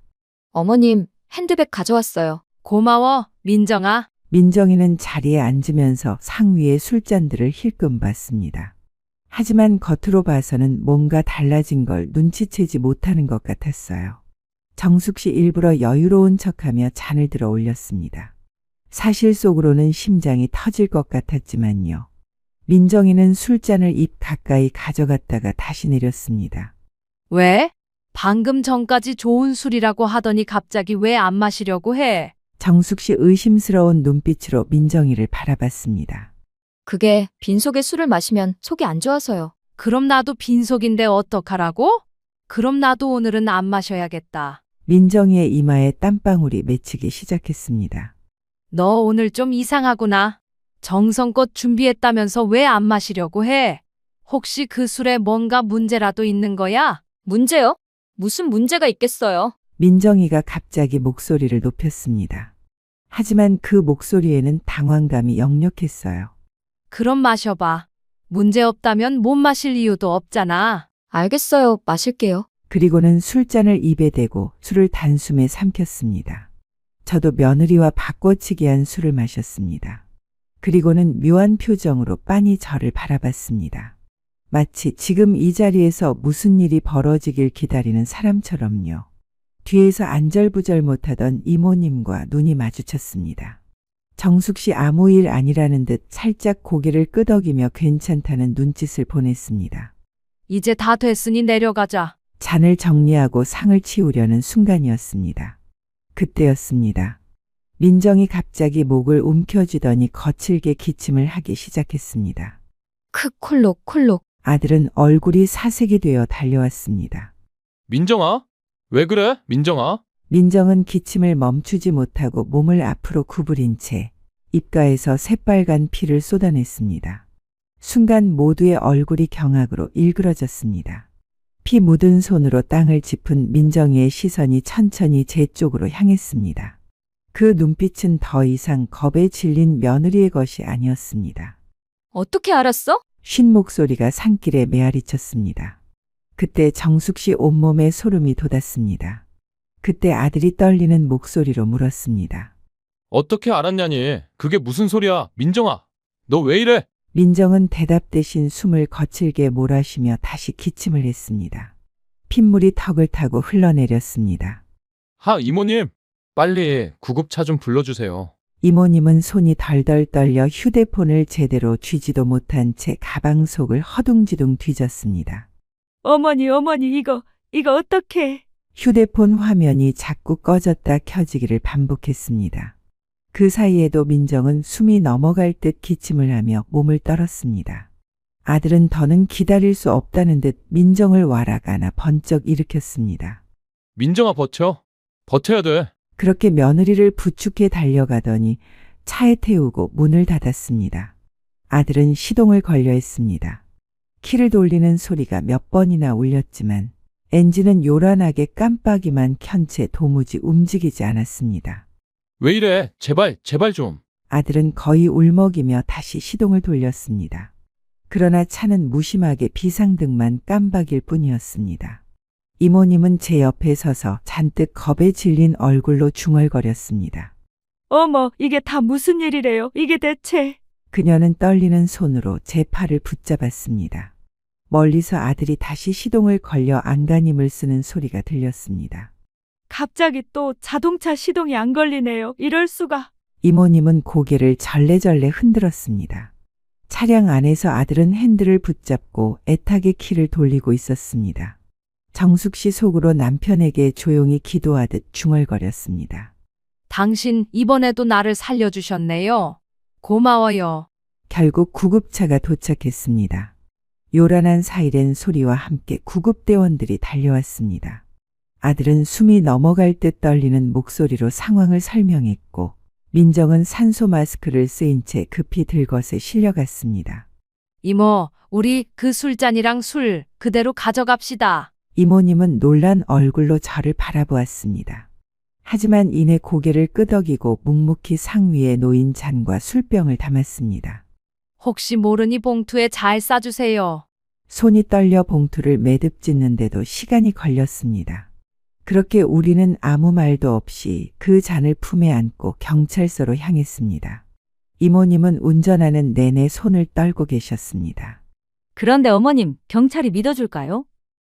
어머님, 핸드백 가져왔어요. 고마워, 민정아. 민정이는 자리에 앉으면서 상위의 술잔들을 힐끔 봤습니다. 하지만 겉으로 봐서는 뭔가 달라진 걸 눈치채지 못하는 것 같았어요. 정숙 씨 일부러 여유로운 척하며 잔을 들어 올렸습니다. 사실 속으로는 심장이 터질 것 같았지만요. 민정이는 술잔을 입 가까이 가져갔다가 다시 내렸습니다. 왜? 방금 전까지 좋은 술이라고 하더니 갑자기 왜 안 마시려고 해? 정숙 씨 의심스러운 눈빛으로 민정이를 바라봤습니다. 그게 빈속에 술을 마시면 속이 안 좋아서요. 그럼 나도 빈속인데 어떡하라고? 그럼 나도 오늘은 안 마셔야겠다. 민정이의 이마에 땀방울이 맺히기 시작했습니다. 너 오늘 좀 이상하구나. 정성껏 준비했다면서 왜 안 마시려고 해? 혹시 그 술에 뭔가 문제라도 있는 거야? 문제요? 무슨 문제가 있겠어요? 민정이가 갑자기 목소리를 높였습니다. 하지만 그 목소리에는 당황감이 역력했어요. 그럼 마셔봐. 문제 없다면 못 마실 이유도 없잖아. 알겠어요. 마실게요. 그리고는 술잔을 입에 대고 술을 단숨에 삼켰습니다. 저도 며느리와 바꿔치기한 술을 마셨습니다. 그리고는 묘한 표정으로 빤히 저를 바라봤습니다. 마치 지금 이 자리에서 무슨 일이 벌어지길 기다리는 사람처럼요. 뒤에서 안절부절 못하던 이모님과 눈이 마주쳤습니다. 정숙 씨 아무 일 아니라는 듯 살짝 고개를 끄덕이며 괜찮다는 눈짓을 보냈습니다. 이제 다 됐으니 내려가자. 잔을 정리하고 상을 치우려는 순간이었습니다. 그때였습니다. 민정이 갑자기 목을 움켜쥐더니 거칠게 기침을 하기 시작했습니다. 콜록. 아들은 얼굴이 사색이 되어 달려왔습니다. 민정아? 왜 그래? 민정아? 민정은 기침을 멈추지 못하고 몸을 앞으로 구부린 채 입가에서 새빨간 피를 쏟아냈습니다. 순간 모두의 얼굴이 경악으로 일그러졌습니다. 피 묻은 손으로 땅을 짚은 민정이의 시선이 천천히 제 쪽으로 향했습니다. 그 눈빛은 더 이상 겁에 질린 며느리의 것이 아니었습니다. 어떻게 알았어? 쉰 목소리가 산길에 메아리쳤습니다. 그때 정숙 씨 온몸에 소름이 돋았습니다. 그때 아들이 떨리는 목소리로 물었습니다. 어떻게 알았냐니? 그게 무슨 소리야? 민정아, 너 왜 이래? 민정은 대답 대신 숨을 거칠게 몰아쉬며 다시 기침을 했습니다. 핏물이 턱을 타고 흘러내렸습니다. 하, 이모님, 빨리 구급차 좀 불러주세요. 이모님은 손이 덜덜 떨려 휴대폰을 제대로 쥐지도 못한 채 가방 속을 허둥지둥 뒤졌습니다. 어머니, 이거 어떡해? 휴대폰 화면이 자꾸 꺼졌다 켜지기를 반복했습니다. 그 사이에도 민정은 숨이 넘어갈 듯 기침을 하며 몸을 떨었습니다. 아들은 더는 기다릴 수 없다는 듯 민정을 와락 안아 번쩍 일으켰습니다. 민정아, 버텨야 돼. 그렇게 며느리를 부축해 달려가더니 차에 태우고 문을 닫았습니다. 아들은 시동을 걸려 했습니다. 키를 돌리는 소리가 몇 번이나 울렸지만 엔진은 요란하게 깜빡이만 켠 채 도무지 움직이지 않았습니다. 왜 이래? 제발 좀. 아들은 거의 울먹이며 다시 시동을 돌렸습니다. 그러나 차는 무심하게 비상등만 깜박일 뿐이었습니다. 이모님은 제 옆에 서서 잔뜩 겁에 질린 얼굴로 중얼거렸습니다. 어머, 이게 다 무슨 일이래요? 이게 대체? 그녀는 떨리는 손으로 제 팔을 붙잡았습니다. 멀리서 아들이 다시 시동을 걸려 안간힘을 쓰는 소리가 들렸습니다. 갑자기 또 자동차 시동이 안 걸리네요. 이럴 수가. 이모님은 고개를 절레절레 흔들었습니다. 차량 안에서 아들은 핸들을 붙잡고 애타게 키를 돌리고 있었습니다. 정숙 씨 속으로 남편에게 조용히 기도하듯 중얼거렸습니다. 당신 이번에도 나를 살려주셨네요. 고마워요. 결국 구급차가 도착했습니다. 요란한 사이렌 소리와 함께 구급대원들이 달려왔습니다. 아들은 숨이 넘어갈 듯 떨리는 목소리로 상황을 설명했고 민정은 산소 마스크를 쓰인 채 급히 들것에 실려갔습니다. 이모, 우리 그 술잔이랑 술 그대로 가져갑시다. 이모님은 놀란 얼굴로 저를 바라보았습니다. 하지만 이내 고개를 끄덕이고 묵묵히 상 위에 놓인 잔과 술병을 담았습니다. 혹시 모르니 봉투에 잘 싸주세요. 손이 떨려 봉투를 매듭 짓는데도 시간이 걸렸습니다. 그렇게 우리는 아무 말도 없이 그 잔을 품에 안고 경찰서로 향했습니다. 이모님은 운전하는 내내 손을 떨고 계셨습니다. 그런데 어머님, 경찰이 믿어줄까요?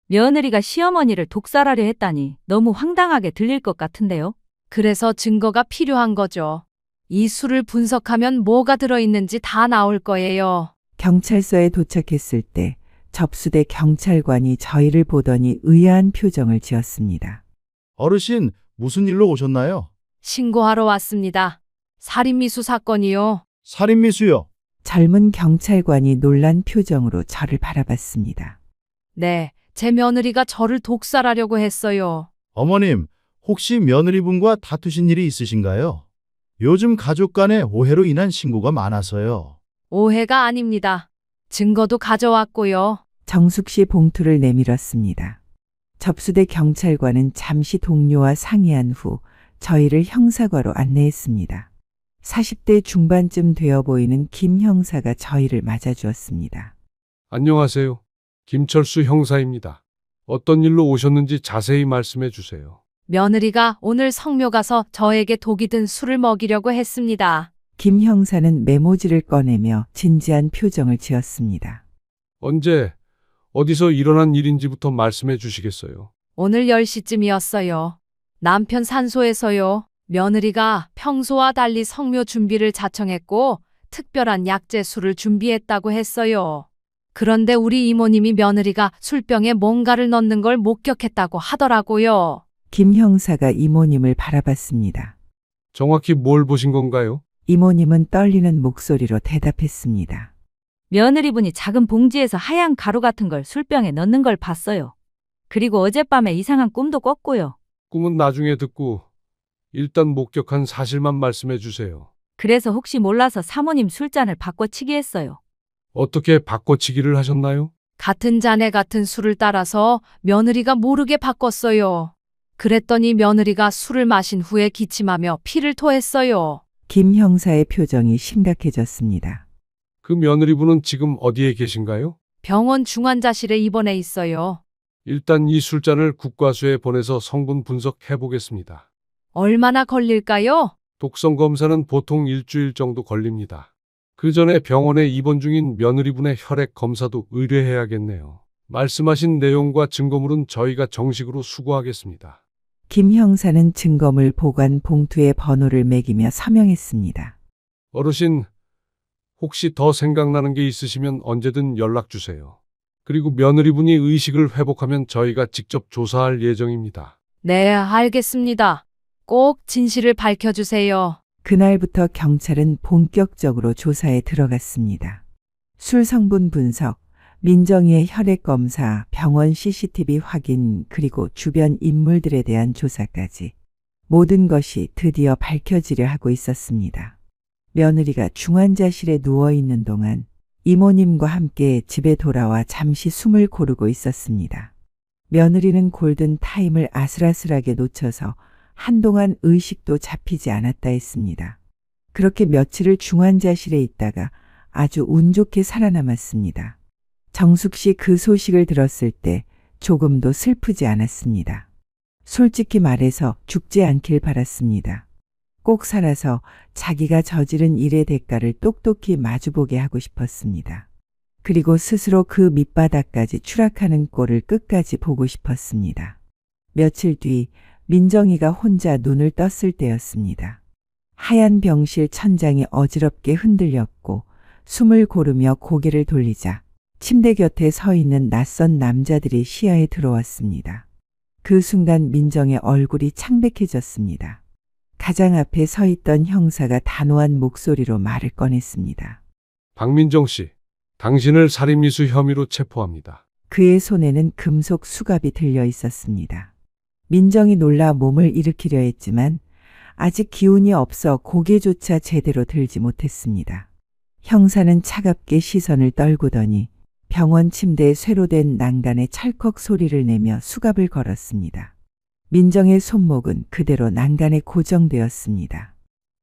며느리가 시어머니를 독살하려 했다니 너무 황당하게 들릴 것 같은데요. 그래서 증거가 필요한 거죠. 이 술을 분석하면 뭐가 들어있는지 다 나올 거예요. 경찰서에 도착했을 때 접수대 경찰관이 저희를 보더니 의아한 표정을 지었습니다. 어르신, 무슨 일로 오셨나요? 신고하러 왔습니다. 살인미수 사건이요. 살인미수요. 젊은 경찰관이 놀란 표정으로 저를 바라봤습니다. 네, 제 며느리가 저를 독살하려고 했어요. 어머님, 혹시 며느리분과 다투신 일이 있으신가요? 요즘 가족 간의 오해로 인한 신고가 많아서요. 오해가 아닙니다. 증거도 가져왔고요. 정숙 씨 봉투를 내밀었습니다. 접수대 경찰관은 잠시 동료와 상의한 후 저희를 형사과로 안내했습니다. 40대 중반쯤 되어 보이는 김 형사가 저희를 맞아주었습니다. 안녕하세요. 김철수 형사입니다. 어떤 일로 오셨는지 자세히 말씀해 주세요. 며느리가 오늘 성묘 가서 저에게 독이 든 술을 먹이려고 했습니다. 김 형사는 메모지를 꺼내며 진지한 표정을 지었습니다. 언제, 어디서 일어난 일인지부터 말씀해 주시겠어요? 오늘 10시쯤이었어요. 남편 산소에서요. 며느리가 평소와 달리 성묘 준비를 자청했고 특별한 약재 술을 준비했다고 했어요. 그런데 우리 이모님이 며느리가 술병에 뭔가를 넣는 걸 목격했다고 하더라고요. 김 형사가 이모님을 바라봤습니다. 정확히 뭘 보신 건가요? 이모님은 떨리는 목소리로 대답했습니다. 며느리분이 작은 봉지에서 하얀 가루 같은 걸 술병에 넣는 걸 봤어요. 그리고 어젯밤에 이상한 꿈도 꿨고요. 꿈은 나중에 듣고 일단 목격한 사실만 말씀해 주세요. 그래서 혹시 몰라서 사모님 술잔을 바꿔치기 했어요. 어떻게 바꿔치기를 하셨나요? 같은 잔에 같은 술을 따라서 며느리가 모르게 바꿨어요. 그랬더니 며느리가 술을 마신 후에 기침하며 피를 토했어요. 김 형사의 표정이 심각해졌습니다. 그 며느리분은 지금 어디에 계신가요? 병원 중환자실에 입원해 있어요. 일단 이 술잔을 국과수에 보내서 성분 분석해 보겠습니다. 얼마나 걸릴까요? 독성 검사는 보통 일주일 정도 걸립니다. 그 전에 병원에 입원 중인 며느리분의 혈액 검사도 의뢰해야겠네요. 말씀하신 내용과 증거물은 저희가 정식으로 수거하겠습니다. 김 형사는 증거물 보관 봉투에 번호를 매기며 서명했습니다. 어르신, 혹시 더 생각나는 게 있으시면 언제든 연락 주세요. 그리고 며느리분이 의식을 회복하면 저희가 직접 조사할 예정입니다. 네, 알겠습니다. 꼭 진실을 밝혀주세요. 그날부터 경찰은 본격적으로 조사에 들어갔습니다. 술 성분 분석, 민정이의 혈액 검사, 병원 CCTV 확인, 그리고 주변 인물들에 대한 조사까지 모든 것이 드디어 밝혀지려 하고 있었습니다. 며느리가 중환자실에 누워 있는 동안 이모님과 함께 집에 돌아와 잠시 숨을 고르고 있었습니다. 며느리는 골든 타임을 아슬아슬하게 놓쳐서 한동안 의식도 잡히지 않았다 했습니다. 그렇게 며칠을 중환자실에 있다가 아주 운 좋게 살아남았습니다. 정숙 씨 그 소식을 들었을 때 조금도 슬프지 않았습니다. 솔직히 말해서 죽지 않길 바랐습니다. 꼭 살아서 자기가 저지른 일의 대가를 똑똑히 마주보게 하고 싶었습니다. 그리고 스스로 그 밑바닥까지 추락하는 꼴을 끝까지 보고 싶었습니다. 며칠 뒤 민정이가 혼자 눈을 떴을 때였습니다. 하얀 병실 천장이 어지럽게 흔들렸고 숨을 고르며 고개를 돌리자 침대 곁에 서 있는 낯선 남자들이 시야에 들어왔습니다. 그 순간 민정의 얼굴이 창백해졌습니다. 가장 앞에 서 있던 형사가 단호한 목소리로 말을 꺼냈습니다. 박민정 씨, 당신을 살인미수 혐의로 체포합니다. 그의 손에는 금속 수갑이 들려 있었습니다. 민정이 놀라 몸을 일으키려 했지만 아직 기운이 없어 고개조차 제대로 들지 못했습니다. 형사는 차갑게 시선을 떨구더니 병원 침대에 쇠로된 난간에 찰컥 소리를 내며 수갑을 걸었습니다. 민정의 손목은 그대로 난간에 고정되었습니다.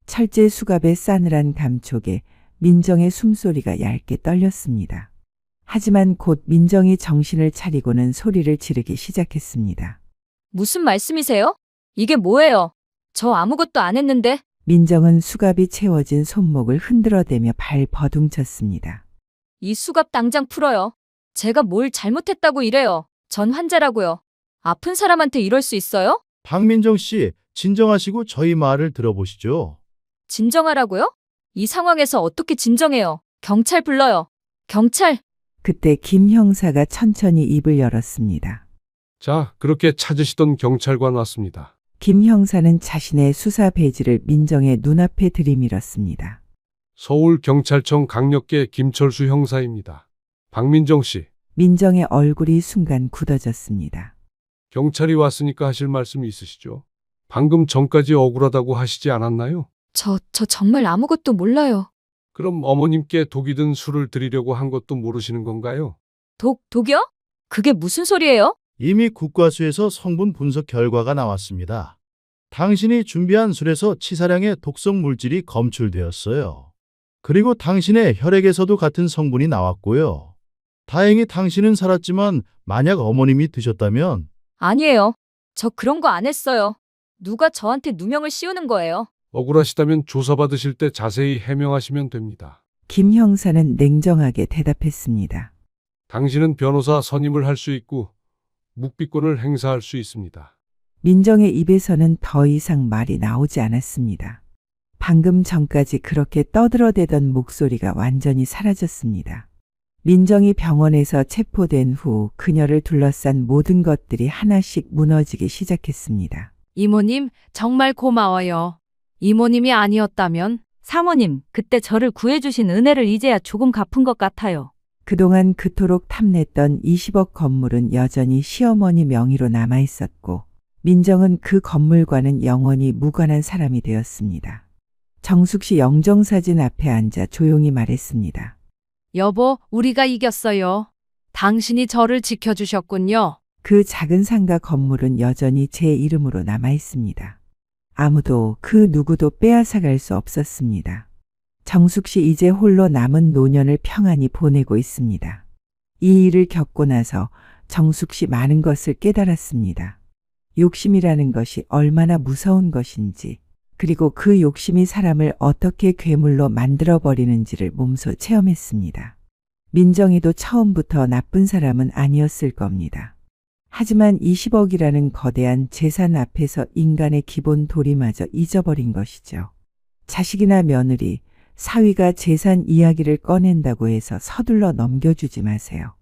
철제 수갑의 싸늘한 감촉에 민정의 숨소리가 얇게 떨렸습니다. 하지만 곧 민정이 정신을 차리고는 소리를 지르기 시작했습니다. 무슨 말씀이세요? 이게 뭐예요? 저 아무것도 안 했는데. 민정은 수갑이 채워진 손목을 흔들어대며 발 버둥쳤습니다. 이 수갑 당장 풀어요. 제가 뭘 잘못했다고 이래요. 전 환자라고요. 아픈 사람한테 이럴 수 있어요? 박민정 씨, 진정하시고 저희 말을 들어보시죠. 진정하라고요? 이 상황에서 어떻게 진정해요? 경찰 불러요. 경찰! 그때 김 형사가 천천히 입을 열었습니다. 자, 그렇게 찾으시던 경찰관 왔습니다. 김 형사는 자신의 수사 배지를 민정의 눈앞에 들이밀었습니다. 서울경찰청 강력계 김철수 형사입니다. 박민정 씨. 민정의 얼굴이 순간 굳어졌습니다. 경찰이 왔으니까 하실 말씀 있으시죠? 방금 전까지 억울하다고 하시지 않았나요? 저 정말 아무것도 몰라요. 그럼 어머님께 독이 든 술을 드리려고 한 것도 모르시는 건가요? 독이요? 그게 무슨 소리예요? 이미 국과수에서 성분 분석 결과가 나왔습니다. 당신이 준비한 술에서 치사량의 독성 물질이 검출되었어요. 그리고 당신의 혈액에서도 같은 성분이 나왔고요. 다행히 당신은 살았지만 만약 어머님이 드셨다면 아니에요. 저 그런 거 안 했어요. 누가 저한테 누명을 씌우는 거예요. 억울하시다면 조사받으실 때 자세히 해명하시면 됩니다. 김 형사는 냉정하게 대답했습니다. 당신은 변호사 선임을 할 수 있고 묵비권을 행사할 수 있습니다. 민정의 입에서는 더 이상 말이 나오지 않았습니다. 방금 전까지 그렇게 떠들어대던 목소리가 완전히 사라졌습니다. 민정이 병원에서 체포된 후 그녀를 둘러싼 모든 것들이 하나씩 무너지기 시작했습니다. 이모님, 정말 고마워요. 이모님이 아니었다면 사모님, 그때 저를 구해주신 은혜를 이제야 조금 갚은 것 같아요. 그동안 그토록 탐냈던 20억 건물은 여전히 시어머니 명의로 남아 있었고, 민정은 그 건물과는 영원히 무관한 사람이 되었습니다. 정숙 씨 영정사진 앞에 앉아 조용히 말했습니다. 여보, 우리가 이겼어요. 당신이 저를 지켜주셨군요. 그 작은 상가 건물은 여전히 제 이름으로 남아 있습니다. 아무도 그 누구도 빼앗아갈 수 없었습니다. 정숙 씨 이제 홀로 남은 노년을 평안히 보내고 있습니다. 이 일을 겪고 나서 정숙 씨 많은 것을 깨달았습니다. 욕심이라는 것이 얼마나 무서운 것인지, 그리고 그 욕심이 사람을 어떻게 괴물로 만들어버리는지를 몸소 체험했습니다. 민정이도 처음부터 나쁜 사람은 아니었을 겁니다. 하지만 20억이라는 거대한 재산 앞에서 인간의 기본 도리마저 잊어버린 것이죠. 자식이나 며느리, 사위가 재산 이야기를 꺼낸다고 해서 서둘러 넘겨주지 마세요.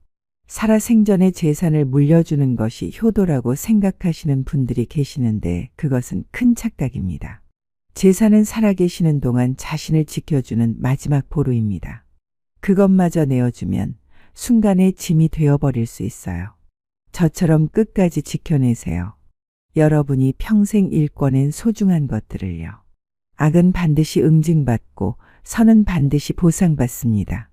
살아생전의 재산을 물려주는 것이 효도라고 생각하시는 분들이 계시는데 그것은 큰 착각입니다. 재산은 살아계시는 동안 자신을 지켜주는 마지막 보루입니다. 그것마저 내어주면 순간의 짐이 되어버릴 수 있어요. 저처럼 끝까지 지켜내세요. 여러분이 평생 일궈낸 소중한 것들을요. 악은 반드시 응징받고 선은 반드시 보상받습니다.